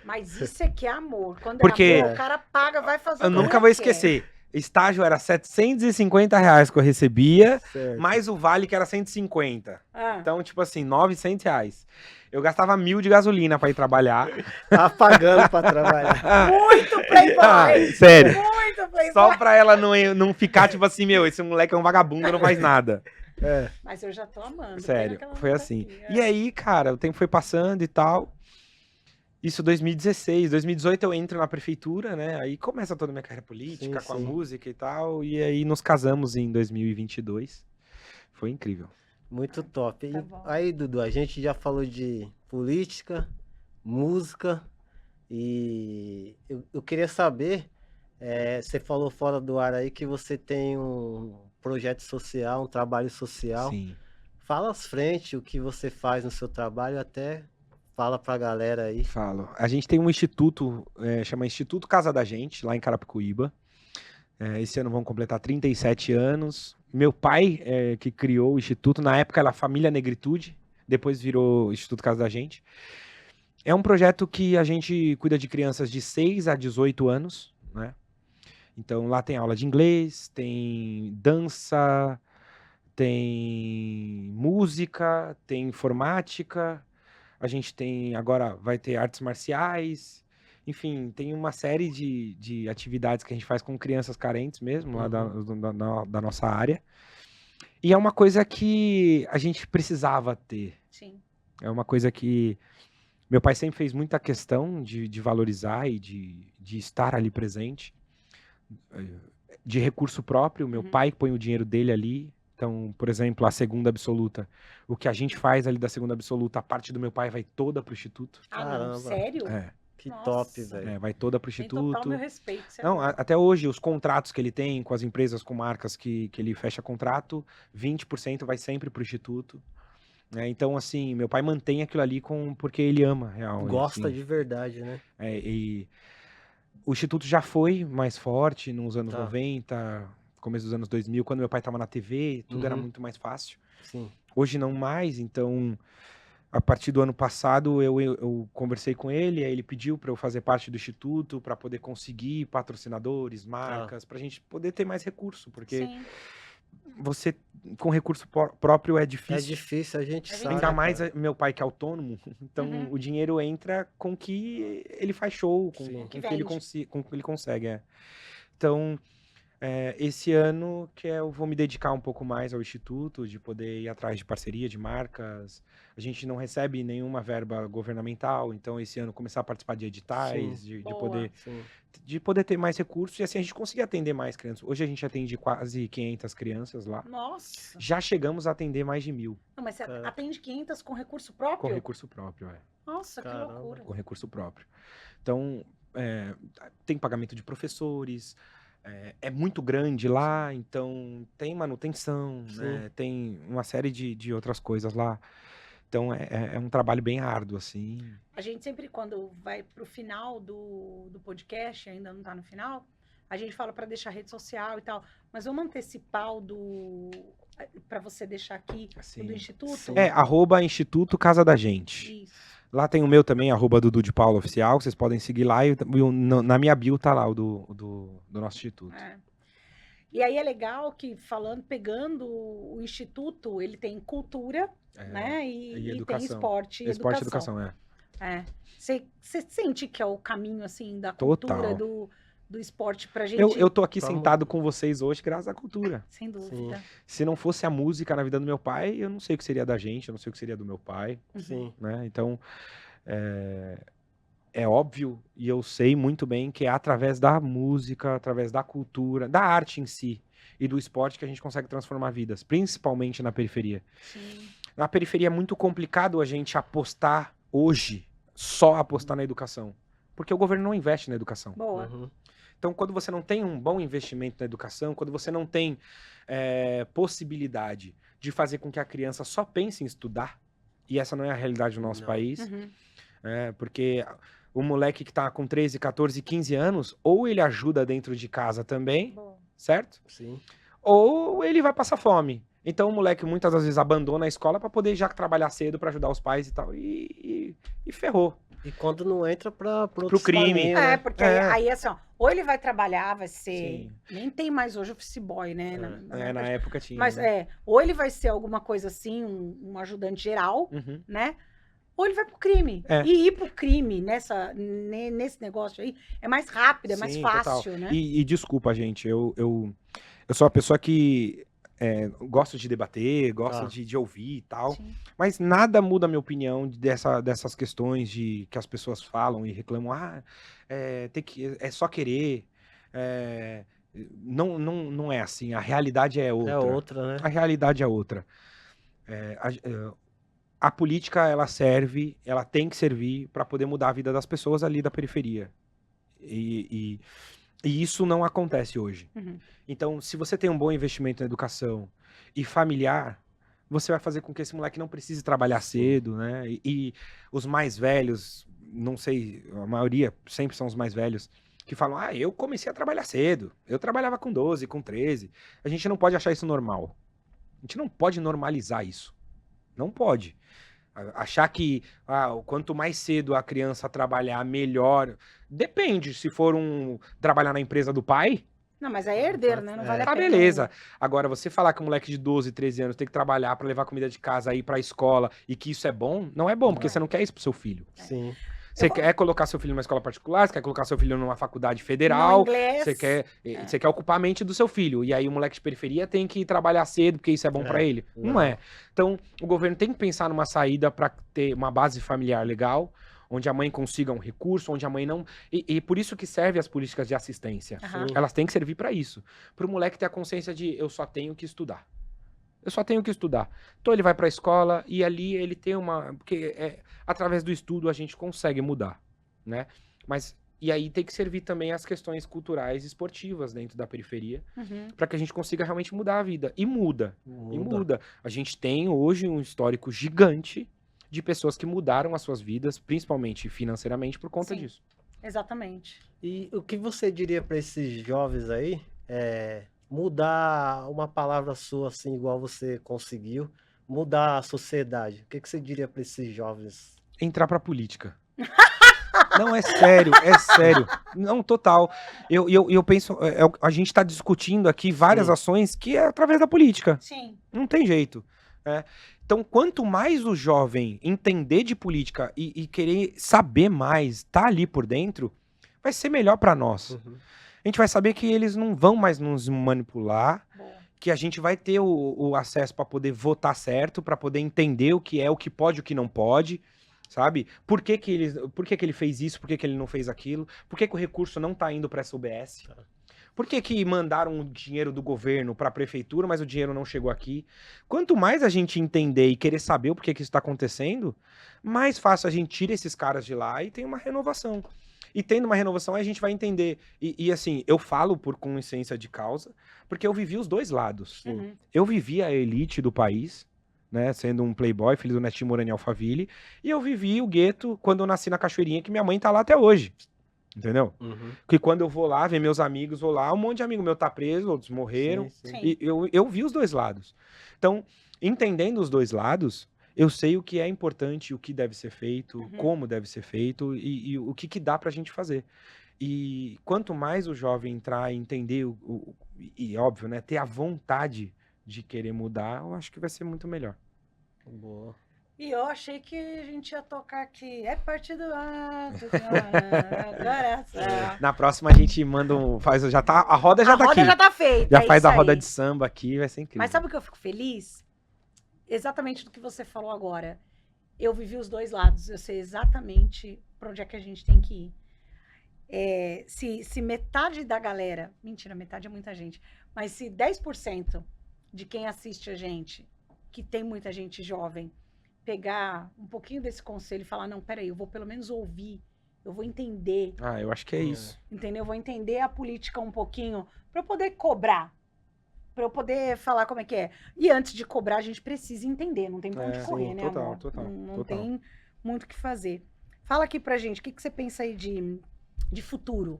[SPEAKER 1] Mas isso é que é amor. Quando
[SPEAKER 4] Porque
[SPEAKER 1] é amor, o cara paga, vai fazer
[SPEAKER 4] eu
[SPEAKER 1] o que
[SPEAKER 4] nunca
[SPEAKER 1] ele
[SPEAKER 4] vou
[SPEAKER 1] quer.
[SPEAKER 4] esquecer. Estágio era R$750 que eu recebia,
[SPEAKER 3] Certo.
[SPEAKER 4] mais o vale que era 150.
[SPEAKER 1] Ah.
[SPEAKER 4] Então, tipo assim, R$900. Eu gastava 1.000 de gasolina pra ir trabalhar.
[SPEAKER 3] Tá pagando pra trabalhar.
[SPEAKER 1] Muito playboy!
[SPEAKER 4] Sério.
[SPEAKER 1] Muito playboy!
[SPEAKER 4] Só pra ela não ficar, tipo assim, meu, esse moleque é um vagabundo, não faz nada.
[SPEAKER 1] Mas eu já tô amando.
[SPEAKER 4] Sério,
[SPEAKER 1] pena que ela
[SPEAKER 4] foi
[SPEAKER 1] não tá
[SPEAKER 4] assim.
[SPEAKER 1] aqui,
[SPEAKER 4] E aí, cara, o tempo foi passando e tal. Isso 2016. 2018 eu entro na prefeitura, né? Aí começa toda a minha carreira política,
[SPEAKER 3] Sim,
[SPEAKER 4] com a
[SPEAKER 3] sim.
[SPEAKER 4] música e tal. E aí nos casamos em 2022. Foi incrível.
[SPEAKER 3] Muito top. E
[SPEAKER 1] Tá bom.
[SPEAKER 3] aí, Dudu, a gente já falou de política, música, e eu queria saber, você falou fora do ar aí que você tem um projeto social, um trabalho social.
[SPEAKER 4] Sim.
[SPEAKER 3] Fala às frente o que você faz no seu trabalho, até fala pra galera aí.
[SPEAKER 4] Falo. A gente tem um instituto, chama Instituto Casa da Gente, lá em Carapicuíba. Esse ano vão completar 37 anos. Meu pai que criou o instituto, na época era Família Negritude, depois virou Instituto Casa da Gente. É um projeto que a gente cuida de crianças de 6 a 18 anos, né? Então lá tem aula de inglês, tem dança, tem música, tem informática. A gente tem, agora vai ter artes marciais, enfim, tem uma série de atividades que a gente faz com crianças carentes mesmo, lá da nossa área. E é uma coisa que a gente precisava ter.
[SPEAKER 1] Sim.
[SPEAKER 4] É uma coisa que meu pai sempre fez muita questão de valorizar e de estar ali presente. De recurso próprio, meu pai põe o dinheiro dele ali. Então, por exemplo, a segunda absoluta. O que a gente faz ali da segunda absoluta, a parte do meu pai vai toda pro instituto.
[SPEAKER 1] Ah, não,
[SPEAKER 3] Caramba.
[SPEAKER 1] sério?
[SPEAKER 3] Que
[SPEAKER 1] Nossa.
[SPEAKER 3] top, velho.
[SPEAKER 4] Vai toda pro
[SPEAKER 1] Tem
[SPEAKER 4] instituto.
[SPEAKER 1] total meu respeito. Isso é
[SPEAKER 4] Não,
[SPEAKER 1] bom.
[SPEAKER 4] até hoje, os contratos que ele tem com as empresas, com marcas que ele fecha contrato, 20% vai sempre pro instituto. Então, assim, meu pai mantém aquilo ali porque ele ama, real.
[SPEAKER 3] Gosta
[SPEAKER 4] assim.
[SPEAKER 3] de verdade, né?
[SPEAKER 4] E o instituto já foi mais forte nos anos
[SPEAKER 3] Tá.
[SPEAKER 4] 90, começo dos anos 2000, quando meu pai estava na TV, tudo era
[SPEAKER 3] Uhum.
[SPEAKER 4] muito mais fácil.
[SPEAKER 3] Sim.
[SPEAKER 4] Hoje não mais, então, a partir do ano passado, eu conversei com ele, aí ele pediu para eu fazer parte do instituto, para poder conseguir patrocinadores, marcas, para a gente poder ter mais recurso, porque
[SPEAKER 1] Sim.
[SPEAKER 4] você, com recurso próprio, é
[SPEAKER 3] É
[SPEAKER 4] difícil.
[SPEAKER 3] difícil, a gente
[SPEAKER 1] É
[SPEAKER 3] sabe.
[SPEAKER 4] Ainda mais
[SPEAKER 3] cara.
[SPEAKER 4] meu pai que é autônomo, então
[SPEAKER 1] Uhum.
[SPEAKER 4] o dinheiro entra com que ele faz show, com
[SPEAKER 3] Sim.
[SPEAKER 4] o
[SPEAKER 1] Que
[SPEAKER 4] que ele
[SPEAKER 1] vende.
[SPEAKER 4] com o que ele consegue. Então, esse ano que eu vou me dedicar um pouco mais ao instituto, de poder ir atrás de parceria, de marcas. A gente não recebe nenhuma verba governamental, então esse ano começar a participar de editais, de
[SPEAKER 1] Boa.
[SPEAKER 3] Sim.
[SPEAKER 4] poder ter mais recursos e assim a gente conseguir atender mais crianças. Hoje a gente atende quase 500 crianças lá.
[SPEAKER 1] Nossa.
[SPEAKER 4] Já chegamos a atender mais de 1.000
[SPEAKER 1] Não, mas você
[SPEAKER 3] Caraca.
[SPEAKER 1] atende 500 com recurso próprio?
[SPEAKER 4] com recurso próprio.
[SPEAKER 1] Nossa, que
[SPEAKER 3] Caramba.
[SPEAKER 1] loucura.
[SPEAKER 4] Com recurso próprio. Então, tem pagamento de professores, é muito grande lá, então tem manutenção, né? Tem uma série de outras coisas lá. Então, é um trabalho bem árduo, assim.
[SPEAKER 1] A gente sempre, quando vai pro final do podcast, ainda não tá no final, a gente fala para deixar rede social e tal. Mas vamos antecipar para você deixar aqui
[SPEAKER 4] Assim.
[SPEAKER 1] o do Instituto?
[SPEAKER 3] Sim.
[SPEAKER 4] @Instituto Casa da Gente.
[SPEAKER 1] Isso.
[SPEAKER 4] Lá tem o meu também, @Dudu de Paula Oficial, vocês podem seguir lá. E na minha bio tá lá o do nosso instituto.
[SPEAKER 1] E aí é legal que pegando o Instituto, ele tem cultura, né? E tem
[SPEAKER 4] educação.
[SPEAKER 1] esporte e
[SPEAKER 4] Esporte e
[SPEAKER 1] educação.
[SPEAKER 4] educação,
[SPEAKER 1] Você sente que é o caminho, assim, da
[SPEAKER 4] Total.
[SPEAKER 1] cultura, do esporte pra gente?
[SPEAKER 4] Eu tô aqui
[SPEAKER 3] Vamos.
[SPEAKER 4] sentado com vocês hoje graças à cultura.
[SPEAKER 1] Sem dúvida.
[SPEAKER 4] Se não fosse a música na vida do meu pai, eu não sei o que seria da gente, eu não sei o que seria do meu pai,
[SPEAKER 3] Sim.
[SPEAKER 4] né? Então, é óbvio e eu sei muito bem que é através da música, através da cultura, da arte em si e do esporte que a gente consegue transformar vidas, principalmente na periferia.
[SPEAKER 1] Sim.
[SPEAKER 4] Na periferia é muito complicado a gente apostar hoje, só apostar na educação. Porque o governo não investe na educação.
[SPEAKER 1] Boa.
[SPEAKER 3] Uhum.
[SPEAKER 4] Então, quando você não tem um bom investimento na educação, quando você não tem possibilidade de fazer com que a criança só pense em estudar, e essa não é a realidade do nosso
[SPEAKER 3] Não.
[SPEAKER 4] país,
[SPEAKER 1] Uhum.
[SPEAKER 4] porque o moleque que tá com 13, 14, 15 anos, ou ele ajuda dentro de casa também,
[SPEAKER 1] Boa.
[SPEAKER 4] certo?
[SPEAKER 3] Sim.
[SPEAKER 4] Ou ele vai passar fome. Então o moleque muitas das vezes abandona a escola para poder já trabalhar cedo para ajudar os pais e tal. E ferrou.
[SPEAKER 3] E quando não entra pro
[SPEAKER 4] Pro crime.
[SPEAKER 1] É, porque aí assim, ó, ou ele vai trabalhar, vai ser.
[SPEAKER 4] Sim.
[SPEAKER 1] Nem tem mais hoje office boy, né?
[SPEAKER 4] Na época tinha.
[SPEAKER 1] Mas
[SPEAKER 4] né?
[SPEAKER 1] ou ele vai ser alguma coisa assim, um ajudante geral,
[SPEAKER 4] Uhum.
[SPEAKER 1] né? Ou ele vai pro crime.
[SPEAKER 4] É.
[SPEAKER 1] E ir pro crime nesse negócio aí é mais rápido, é mais
[SPEAKER 4] Sim,
[SPEAKER 1] fácil,
[SPEAKER 4] total.
[SPEAKER 1] né?
[SPEAKER 4] E desculpa, gente, eu sou uma pessoa que gosto de debater, gosto
[SPEAKER 3] Ah.
[SPEAKER 4] de ouvir e tal,
[SPEAKER 1] Sim.
[SPEAKER 4] mas nada muda a minha opinião dessas questões que as pessoas falam e reclamam, é só querer, não é assim, a realidade é outra.
[SPEAKER 3] É outra, né?
[SPEAKER 4] A realidade é outra. A política, ela tem que servir para poder mudar a vida das pessoas ali da periferia. E isso não acontece hoje.
[SPEAKER 1] Uhum.
[SPEAKER 4] Então, se você tem um bom investimento na educação e familiar, você vai fazer com que esse moleque não precise trabalhar cedo, né? E os mais velhos, não sei, a maioria sempre são os mais velhos, que falam, eu comecei a trabalhar cedo, eu trabalhava com 12, com 13. A gente não pode achar isso normal. A gente não pode normalizar isso. Não pode. Achar que quanto mais cedo a criança trabalhar, melhor. Depende, se for trabalhar na empresa do pai,
[SPEAKER 1] Não, mas é herdeiro, né? Não vale a
[SPEAKER 4] tá
[SPEAKER 1] pena.
[SPEAKER 4] beleza. Agora, você falar que um moleque de 12, 13 anos tem que trabalhar pra levar comida de casa, ir pra escola, e que isso é bom, não é bom, porque
[SPEAKER 1] Não é.
[SPEAKER 4] você não quer isso pro seu filho.
[SPEAKER 3] Sim.
[SPEAKER 4] Você quer colocar seu filho numa escola particular, você quer colocar seu filho numa faculdade
[SPEAKER 1] No
[SPEAKER 4] federal,
[SPEAKER 1] inglês.
[SPEAKER 4] você quer ocupar a mente do seu filho. E aí o moleque de periferia tem que trabalhar cedo, porque isso é bom pra ele. Não é. Então, o governo tem que pensar numa saída pra ter uma base familiar legal, onde a mãe consiga um recurso, onde a mãe não... E por isso que serve as políticas de assistência.
[SPEAKER 1] Aham.
[SPEAKER 4] Elas têm que servir pra isso. Pro moleque ter a consciência de, eu só tenho que estudar. Eu só tenho que estudar. Então ele vai pra escola e ali ele tem porque através do estudo a gente consegue mudar, né? E aí tem que servir também as questões culturais e esportivas dentro da periferia,
[SPEAKER 1] Uhum.
[SPEAKER 4] pra que a gente consiga realmente mudar a vida. E muda. A gente tem hoje um histórico gigante de pessoas que mudaram as suas vidas, principalmente financeiramente, por conta
[SPEAKER 1] Sim.
[SPEAKER 4] disso.
[SPEAKER 1] Exatamente.
[SPEAKER 3] E o que você diria para esses jovens aí, mudar uma palavra sua assim, igual você conseguiu, mudar a sociedade? O que você diria para esses jovens?
[SPEAKER 4] Entrar pra política. Não, é sério, é sério. Não, total. Eu penso, a gente tá discutindo aqui várias
[SPEAKER 3] Sim.
[SPEAKER 4] ações que é através da política.
[SPEAKER 1] Sim.
[SPEAKER 4] Não tem jeito. Então, quanto mais o jovem entender de política e querer saber mais, tá ali por dentro, vai ser melhor pra nós.
[SPEAKER 3] Uhum.
[SPEAKER 4] A gente vai saber que eles não vão mais nos manipular,
[SPEAKER 1] Boa.
[SPEAKER 4] que a gente vai ter o acesso para poder votar certo, para poder entender o que pode e o que não pode, sabe? Por que ele fez isso, por que ele não fez aquilo, por que o recurso não tá indo para essa UBS? Por que mandaram o dinheiro do governo para a prefeitura, mas o dinheiro não chegou aqui? Quanto mais a gente entender e querer saber o porquê que isso está acontecendo, mais fácil a gente tira esses caras de lá e tem uma renovação. E tendo uma renovação, aí a gente vai entender. E assim, eu falo por consciência de causa, porque eu vivi os dois lados.
[SPEAKER 1] Uhum.
[SPEAKER 4] Eu vivi a elite do país, né, sendo um playboy, filho do Netinho Morani Alphaville, e eu vivi o gueto quando eu nasci na Cachoeirinha, que minha mãe tá lá até hoje. Entendeu?
[SPEAKER 3] Uhum.
[SPEAKER 4] Que quando eu vou lá, ver meus amigos, vou lá, um monte de amigo meu tá preso, outros morreram.
[SPEAKER 3] Sim, sim.
[SPEAKER 1] Sim.
[SPEAKER 4] E eu vi os dois lados. Então, entendendo os dois lados, eu sei o que é importante, o que deve ser feito,
[SPEAKER 1] Uhum.
[SPEAKER 4] como deve ser feito e o que dá pra gente fazer. E quanto mais o jovem entrar e entender, e óbvio, né, ter a vontade de querer mudar, eu acho que vai ser muito melhor.
[SPEAKER 3] Boa.
[SPEAKER 1] E eu achei que a gente ia tocar aqui. É partido A. Agora é essa.
[SPEAKER 4] Na próxima a gente manda a roda já
[SPEAKER 1] A
[SPEAKER 4] tá
[SPEAKER 1] roda
[SPEAKER 4] aqui.
[SPEAKER 1] já tá feita.
[SPEAKER 4] Já
[SPEAKER 1] é
[SPEAKER 4] faz
[SPEAKER 1] isso
[SPEAKER 4] a roda
[SPEAKER 1] aí.
[SPEAKER 4] de samba aqui, vai ser incrível.
[SPEAKER 1] Mas sabe o que eu fico feliz? Exatamente do que você falou agora. Eu vivi os dois lados. Eu sei exatamente pra onde é que a gente tem que ir. Se metade da galera... Mentira, metade é muita gente. Mas se 10% de quem assiste a gente que tem muita gente jovem, pegar um pouquinho desse conselho e falar, não, peraí, eu vou pelo menos ouvir, eu vou entender,
[SPEAKER 4] Ah, eu acho que é isso.
[SPEAKER 1] entendeu? Eu vou entender a política um pouquinho para eu poder cobrar, para eu poder falar como é que é. E antes de cobrar, a gente precisa entender, não tem pra onde
[SPEAKER 4] É,
[SPEAKER 1] correr,
[SPEAKER 4] sim,
[SPEAKER 1] né,
[SPEAKER 4] total,
[SPEAKER 1] amor?
[SPEAKER 4] total,
[SPEAKER 1] Não
[SPEAKER 4] total.
[SPEAKER 1] tem muito o que fazer. Fala aqui pra gente, o que você pensa aí de futuro?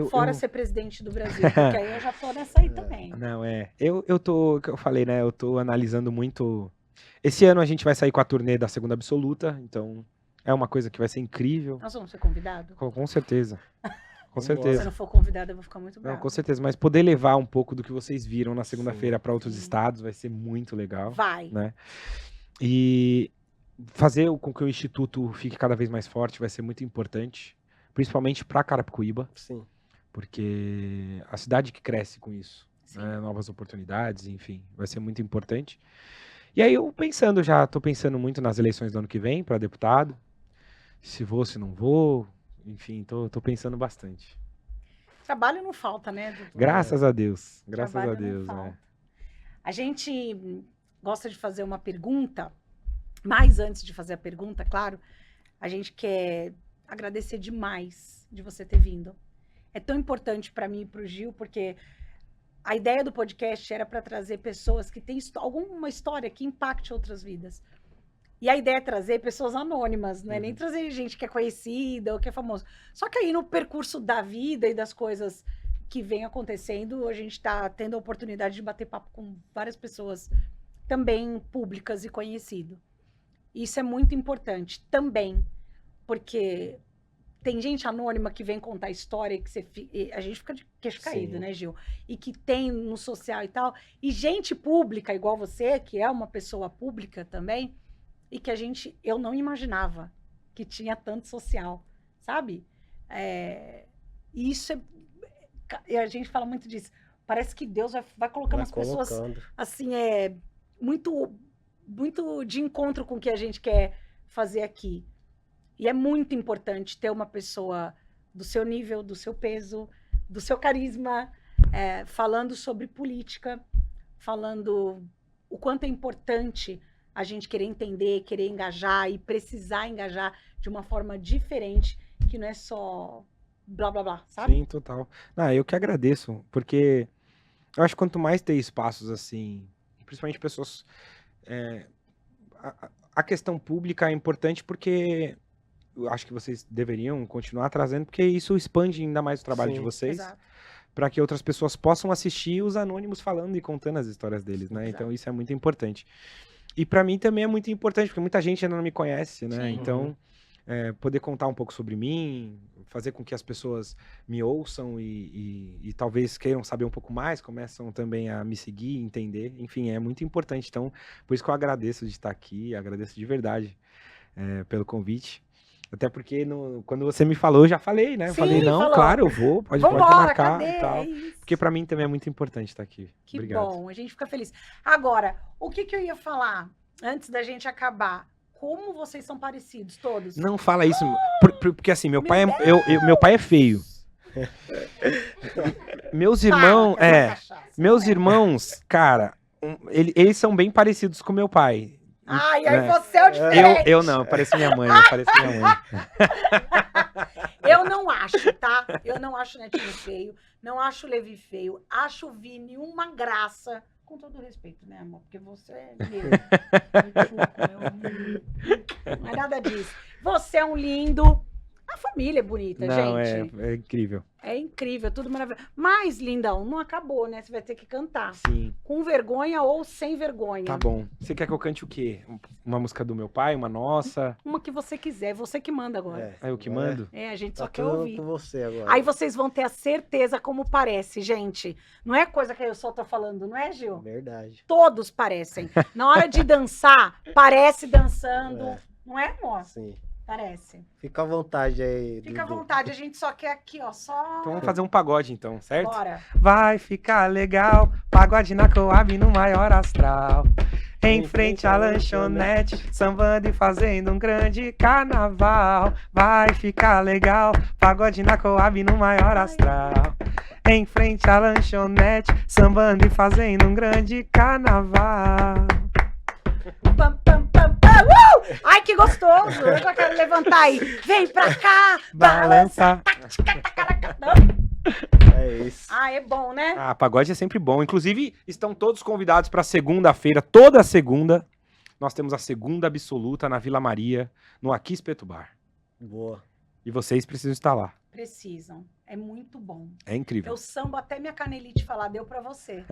[SPEAKER 1] Fora ser presidente do Brasil, porque aí eu já tô nessa aí também.
[SPEAKER 4] Não, eu tô, que eu falei, né, eu tô analisando muito. Esse ano a gente vai sair com a turnê da Segunda Absoluta, então é uma coisa que vai ser incrível.
[SPEAKER 1] Nós vamos ser convidados?
[SPEAKER 4] Com certeza. Com
[SPEAKER 3] Vambora.
[SPEAKER 1] Se eu
[SPEAKER 4] certeza.
[SPEAKER 1] não for convidada, eu vou ficar muito
[SPEAKER 4] Não,
[SPEAKER 1] brava.
[SPEAKER 4] com certeza, mas poder levar um pouco do que vocês viram na segunda-feira
[SPEAKER 3] Sim,
[SPEAKER 4] para outros
[SPEAKER 1] sim.
[SPEAKER 4] estados vai ser muito legal,
[SPEAKER 1] Vai.
[SPEAKER 4] né? E fazer com que o instituto fique cada vez mais forte vai ser muito importante, principalmente para Carapicuíba,
[SPEAKER 3] Sim.
[SPEAKER 4] porque a cidade que cresce com isso,
[SPEAKER 1] Sim.
[SPEAKER 4] né? Novas oportunidades, enfim, vai ser muito importante. E aí tô pensando muito nas eleições do ano que vem para deputado, se vou, se não vou, enfim, tô pensando bastante.
[SPEAKER 1] Trabalho não falta, né, doutor?
[SPEAKER 4] Graças a Deus, graças
[SPEAKER 1] Trabalho
[SPEAKER 4] a
[SPEAKER 1] não
[SPEAKER 4] Deus,
[SPEAKER 1] falta.
[SPEAKER 4] né?
[SPEAKER 1] A gente gosta de fazer uma pergunta, mas antes de fazer a pergunta, claro, a gente quer agradecer demais de você ter vindo. É tão importante para mim e para o Gil, porque a ideia do podcast era para trazer pessoas que têm alguma história que impacte outras vidas. E a ideia é trazer pessoas anônimas, não é nem trazer gente que é conhecida ou que é famoso. Só que aí no percurso da vida e das coisas que vem acontecendo, a gente está tendo a oportunidade de bater papo com várias pessoas também públicas e conhecidas. Isso é muito importante também, porque tem gente anônima que vem contar história e a gente fica de queixo caído,
[SPEAKER 3] Sim.
[SPEAKER 1] né, Gil? E que tem no social e tal. E gente pública, igual você, que é uma pessoa pública também, e que eu não imaginava que tinha tanto social, sabe? Isso e a gente fala muito disso. Parece que Deus vai colocando
[SPEAKER 3] Vai
[SPEAKER 1] as pessoas,
[SPEAKER 3] colocando.
[SPEAKER 1] assim, muito, muito de encontro com o que a gente quer fazer aqui. E é muito importante ter uma pessoa do seu nível, do seu peso, do seu carisma, falando sobre política, falando o quanto é importante a gente querer entender, querer engajar e precisar engajar de uma forma diferente, que não é só blá, blá, blá, sabe?
[SPEAKER 4] Sim, total. Eu que agradeço, porque eu acho que quanto mais ter espaços assim, principalmente pessoas... a questão pública é importante porque eu acho que vocês deveriam continuar trazendo, porque isso expande ainda mais o trabalho de
[SPEAKER 3] Sim.
[SPEAKER 4] vocês,
[SPEAKER 1] Exato.
[SPEAKER 4] para que outras pessoas possam assistir os anônimos falando e contando as histórias deles, né?
[SPEAKER 1] Exato.
[SPEAKER 4] Então isso é muito importante. E para mim também é muito importante, porque muita gente ainda não me conhece, né?
[SPEAKER 1] Sim.
[SPEAKER 4] Então, poder contar um pouco sobre mim, fazer com que as pessoas me ouçam e talvez queiram saber um pouco mais, começam também a me seguir, entender. Enfim, é muito importante. Então, por isso que eu agradeço de estar aqui, agradeço de verdade pelo convite. Até porque quando você me falou, eu já falei, né? Eu
[SPEAKER 1] Sim,
[SPEAKER 4] falei, não,
[SPEAKER 1] falou.
[SPEAKER 4] claro, eu vou, pode
[SPEAKER 1] Vambora,
[SPEAKER 4] marcar
[SPEAKER 1] cadê?
[SPEAKER 4] e tal.
[SPEAKER 1] É isso.
[SPEAKER 4] Porque para mim também é muito importante estar aqui.
[SPEAKER 1] Que
[SPEAKER 4] Obrigado.
[SPEAKER 1] bom, a gente fica feliz. Agora, o que eu ia falar antes da gente acabar? Como vocês são parecidos, todos?
[SPEAKER 4] Não fala isso, porque assim, meu
[SPEAKER 1] Meu
[SPEAKER 4] pai
[SPEAKER 1] Deus!
[SPEAKER 4] meu pai é feio. Meus irmãos,
[SPEAKER 1] Para com essa cachaça.
[SPEAKER 4] meus irmãos, cara, eles são bem parecidos com meu pai.
[SPEAKER 1] Ai, aí
[SPEAKER 4] né?
[SPEAKER 1] você é o diferente.
[SPEAKER 4] Eu não, parece minha mãe, parece minha mãe.
[SPEAKER 1] Eu não acho, tá? Eu não acho o Netinho feio, não acho o Levi feio, acho o Vini uma graça, com todo respeito, né, amor? Porque você é meu. Não é nada disso. Você é um lindo. A família é bonita,
[SPEAKER 4] Não,
[SPEAKER 1] gente.
[SPEAKER 4] é incrível.
[SPEAKER 1] É incrível, tudo maravilhoso. Mas, lindão, não acabou, né? Você vai ter que cantar.
[SPEAKER 4] Sim,
[SPEAKER 1] Com vergonha ou sem vergonha.
[SPEAKER 4] tá bom. Você quer que eu cante o quê? Uma música do meu pai, uma nossa?
[SPEAKER 1] Uma que você quiser, você que manda agora.
[SPEAKER 4] É eu que
[SPEAKER 3] agora
[SPEAKER 4] mando?
[SPEAKER 1] A gente só
[SPEAKER 3] Tá
[SPEAKER 1] quer
[SPEAKER 3] tudo
[SPEAKER 1] ouvir.
[SPEAKER 3] com você agora.
[SPEAKER 1] Aí vocês vão ter a certeza como parece, gente. Não é coisa que eu só tô falando, não é, Gil?
[SPEAKER 3] Verdade.
[SPEAKER 1] Todos parecem. Na hora de dançar, parece dançando.
[SPEAKER 3] É.
[SPEAKER 1] Não é, amor?
[SPEAKER 3] Sim.
[SPEAKER 1] Parece.
[SPEAKER 3] Fica à vontade aí.
[SPEAKER 1] Fica à
[SPEAKER 3] Dudu.
[SPEAKER 1] vontade, a gente só quer aqui, ó, só...
[SPEAKER 4] Então vamos fazer um pagode então, certo?
[SPEAKER 1] Bora.
[SPEAKER 4] Vai ficar legal, pagode na Coab no maior astral. Em frente à lanchonete, sambando e fazendo um grande carnaval. Vai ficar legal, pagode na Coab no maior astral. Em frente à lanchonete, sambando e fazendo um grande carnaval.
[SPEAKER 1] Ai, que gostoso! Eu já quero levantar aí. Vem pra cá, balança.
[SPEAKER 3] É isso.
[SPEAKER 1] Ah, é bom, né?
[SPEAKER 4] Ah, pagode é sempre bom. Inclusive, estão todos convidados para segunda-feira, toda segunda. Nós temos a segunda absoluta na Vila Maria, no Aqui Espeto Bar.
[SPEAKER 3] Boa.
[SPEAKER 4] E vocês precisam estar lá.
[SPEAKER 1] Precisam. É muito bom.
[SPEAKER 4] É incrível.
[SPEAKER 1] Eu sambo até minha canelite falar, deu pra você.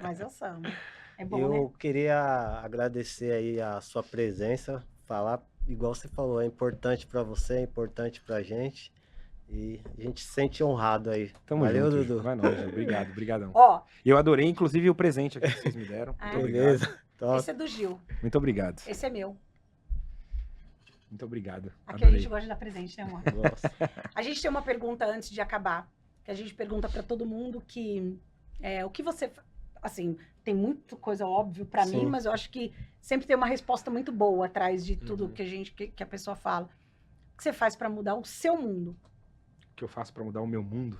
[SPEAKER 1] Mas eu sambo. É bom,
[SPEAKER 3] Eu
[SPEAKER 1] né?
[SPEAKER 3] queria agradecer aí a sua presença, falar, igual você falou, é importante para você, é importante pra gente. E a gente se sente honrado aí.
[SPEAKER 4] Tamo
[SPEAKER 3] Valeu,
[SPEAKER 4] junto.
[SPEAKER 3] Dudu.
[SPEAKER 4] Vai nóis, Ju. Obrigado, brigadão.
[SPEAKER 1] Ó,
[SPEAKER 4] E eu adorei, inclusive, o presente aqui que vocês me deram.
[SPEAKER 1] Ah,
[SPEAKER 4] Muito obrigado.
[SPEAKER 3] Beleza. Top.
[SPEAKER 1] esse é do Gil.
[SPEAKER 4] Muito obrigado.
[SPEAKER 1] Esse é meu.
[SPEAKER 4] Muito obrigado.
[SPEAKER 1] Aqui a
[SPEAKER 4] Adorei.
[SPEAKER 1] gente gosta de dar presente, né, amor?
[SPEAKER 3] Nossa.
[SPEAKER 1] A gente tem uma pergunta antes de acabar, que a gente pergunta pra todo mundo que o que você, assim, tem muita coisa óbvio pra mim,
[SPEAKER 3] Sim.
[SPEAKER 1] mas eu acho que sempre tem uma resposta muito boa atrás de tudo
[SPEAKER 4] Uhum.
[SPEAKER 1] que a pessoa fala. O que você faz pra mudar o seu mundo?
[SPEAKER 4] O que eu faço para mudar o meu mundo?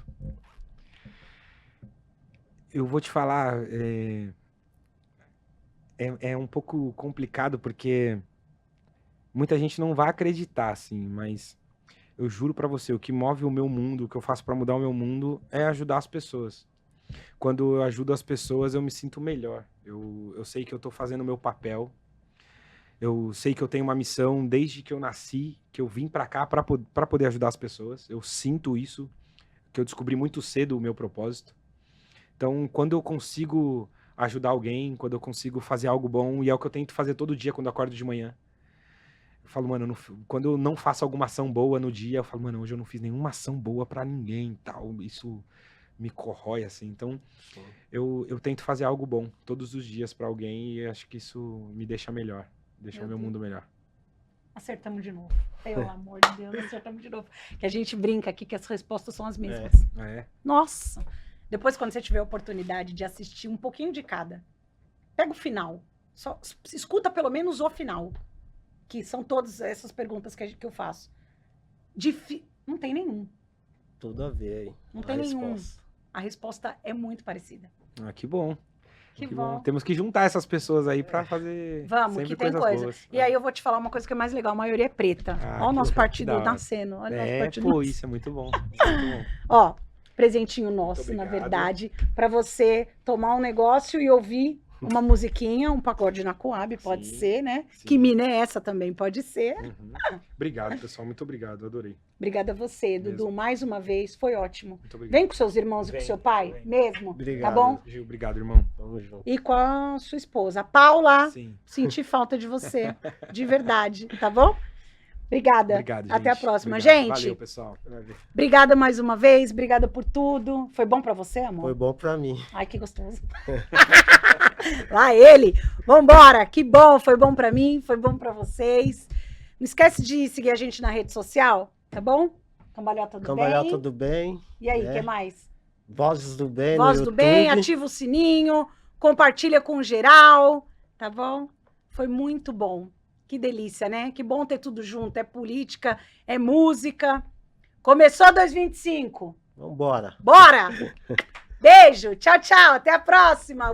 [SPEAKER 4] Eu vou te falar, é um pouco complicado porque muita gente não vai acreditar, assim, mas eu juro pra você, o que move o meu mundo, o que eu faço pra mudar o meu mundo é ajudar as pessoas. Quando eu ajudo as pessoas, eu me sinto melhor. Eu sei que eu tô fazendo o meu papel. Eu sei que eu tenho uma missão desde que eu nasci, que eu vim pra cá pra poder ajudar as pessoas. Eu sinto isso, que eu descobri muito cedo o meu propósito. Então, quando eu consigo ajudar alguém, quando eu consigo fazer algo bom, e é o que eu tento fazer todo dia quando eu acordo de manhã. Eu falo, mano, quando eu não faço alguma ação boa no dia, eu falo, mano, hoje eu não fiz nenhuma ação boa pra ninguém e tal. Isso me corrói, assim. Então, eu tento fazer algo bom todos os dias pra alguém e acho que isso me deixa melhor. Deixa
[SPEAKER 1] Meu
[SPEAKER 4] o meu
[SPEAKER 1] Deus.
[SPEAKER 4] mundo melhor.
[SPEAKER 1] Acertamos de novo. Pelo amor de Deus, acertamos de novo. Que a gente brinca aqui que as respostas são as mesmas.
[SPEAKER 4] É.
[SPEAKER 1] Nossa! Depois, quando você tiver a oportunidade de assistir um pouquinho de cada, pega o final. Só escuta pelo menos o final. Que são todas essas perguntas que eu faço. Não tem nenhum.
[SPEAKER 3] Tudo a ver aí.
[SPEAKER 1] Não
[SPEAKER 3] a
[SPEAKER 1] tem nenhum.
[SPEAKER 3] resposta.
[SPEAKER 1] A resposta é muito parecida.
[SPEAKER 4] Ah, que bom.
[SPEAKER 1] Que bom.
[SPEAKER 4] Temos que juntar essas pessoas aí pra fazer
[SPEAKER 1] Vamos,
[SPEAKER 4] sempre
[SPEAKER 1] que tem
[SPEAKER 4] coisas
[SPEAKER 1] coisa.
[SPEAKER 4] boas.
[SPEAKER 1] E aí eu vou te falar uma coisa que é mais legal. A maioria é preta.
[SPEAKER 4] Ah,
[SPEAKER 1] Olha o
[SPEAKER 4] que
[SPEAKER 1] nosso
[SPEAKER 4] legal,
[SPEAKER 1] partido
[SPEAKER 4] que da hora.
[SPEAKER 1] nascendo. Olha o nosso
[SPEAKER 4] É,
[SPEAKER 1] partido
[SPEAKER 4] pô,
[SPEAKER 1] nascendo.
[SPEAKER 4] isso é muito bom. Isso é muito bom.
[SPEAKER 1] Ó, presentinho nosso, na
[SPEAKER 4] obrigado.
[SPEAKER 1] verdade, pra você tomar um negócio e ouvir uma musiquinha, um pagode na Coab, pode
[SPEAKER 4] Sim,
[SPEAKER 1] ser, né?
[SPEAKER 4] sim.
[SPEAKER 1] Que mina é essa também, pode ser.
[SPEAKER 4] Uhum. Obrigado, pessoal. Muito obrigado. Adorei.
[SPEAKER 1] Obrigada a você, Dudu,
[SPEAKER 4] Mesmo.
[SPEAKER 1] mais uma vez, foi ótimo.
[SPEAKER 4] Muito obrigado.
[SPEAKER 1] Vem com seus irmãos e com
[SPEAKER 4] Vem,
[SPEAKER 1] seu pai,
[SPEAKER 4] vem.
[SPEAKER 1] mesmo,
[SPEAKER 3] Obrigado.
[SPEAKER 1] tá bom?
[SPEAKER 4] Gil, obrigado, irmão.
[SPEAKER 3] Tamo junto.
[SPEAKER 1] E com a sua esposa, a Paula,
[SPEAKER 4] Sim.
[SPEAKER 1] senti falta de você, de verdade, tá bom? Obrigada.
[SPEAKER 4] Obrigado,
[SPEAKER 1] Até a
[SPEAKER 4] gente.
[SPEAKER 1] próxima.
[SPEAKER 4] Obrigado.
[SPEAKER 1] Gente,
[SPEAKER 4] Valeu, pessoal.
[SPEAKER 1] obrigada mais uma vez, obrigada por tudo. Foi bom pra você, amor?
[SPEAKER 3] Foi bom pra mim.
[SPEAKER 1] Ai, que gostoso. Lá ele. Vambora. Que bom. Foi bom pra mim. Foi bom pra vocês. Não esquece de seguir a gente na rede social, tá bom? Cambalhota do
[SPEAKER 3] Cambalhota
[SPEAKER 1] Bem.
[SPEAKER 3] do bem.
[SPEAKER 1] E aí, o
[SPEAKER 3] né?
[SPEAKER 1] que mais?
[SPEAKER 3] Vozes do bem.
[SPEAKER 1] Voz
[SPEAKER 3] no
[SPEAKER 1] do Bem.
[SPEAKER 3] YouTube.
[SPEAKER 1] Ativa o sininho. Compartilha com geral. Tá bom? Foi muito bom. Que delícia, né? Que bom ter tudo junto. É política, é música. Começou 2025.
[SPEAKER 3] Vambora.
[SPEAKER 1] Bora! Beijo. Tchau, tchau. Até a próxima.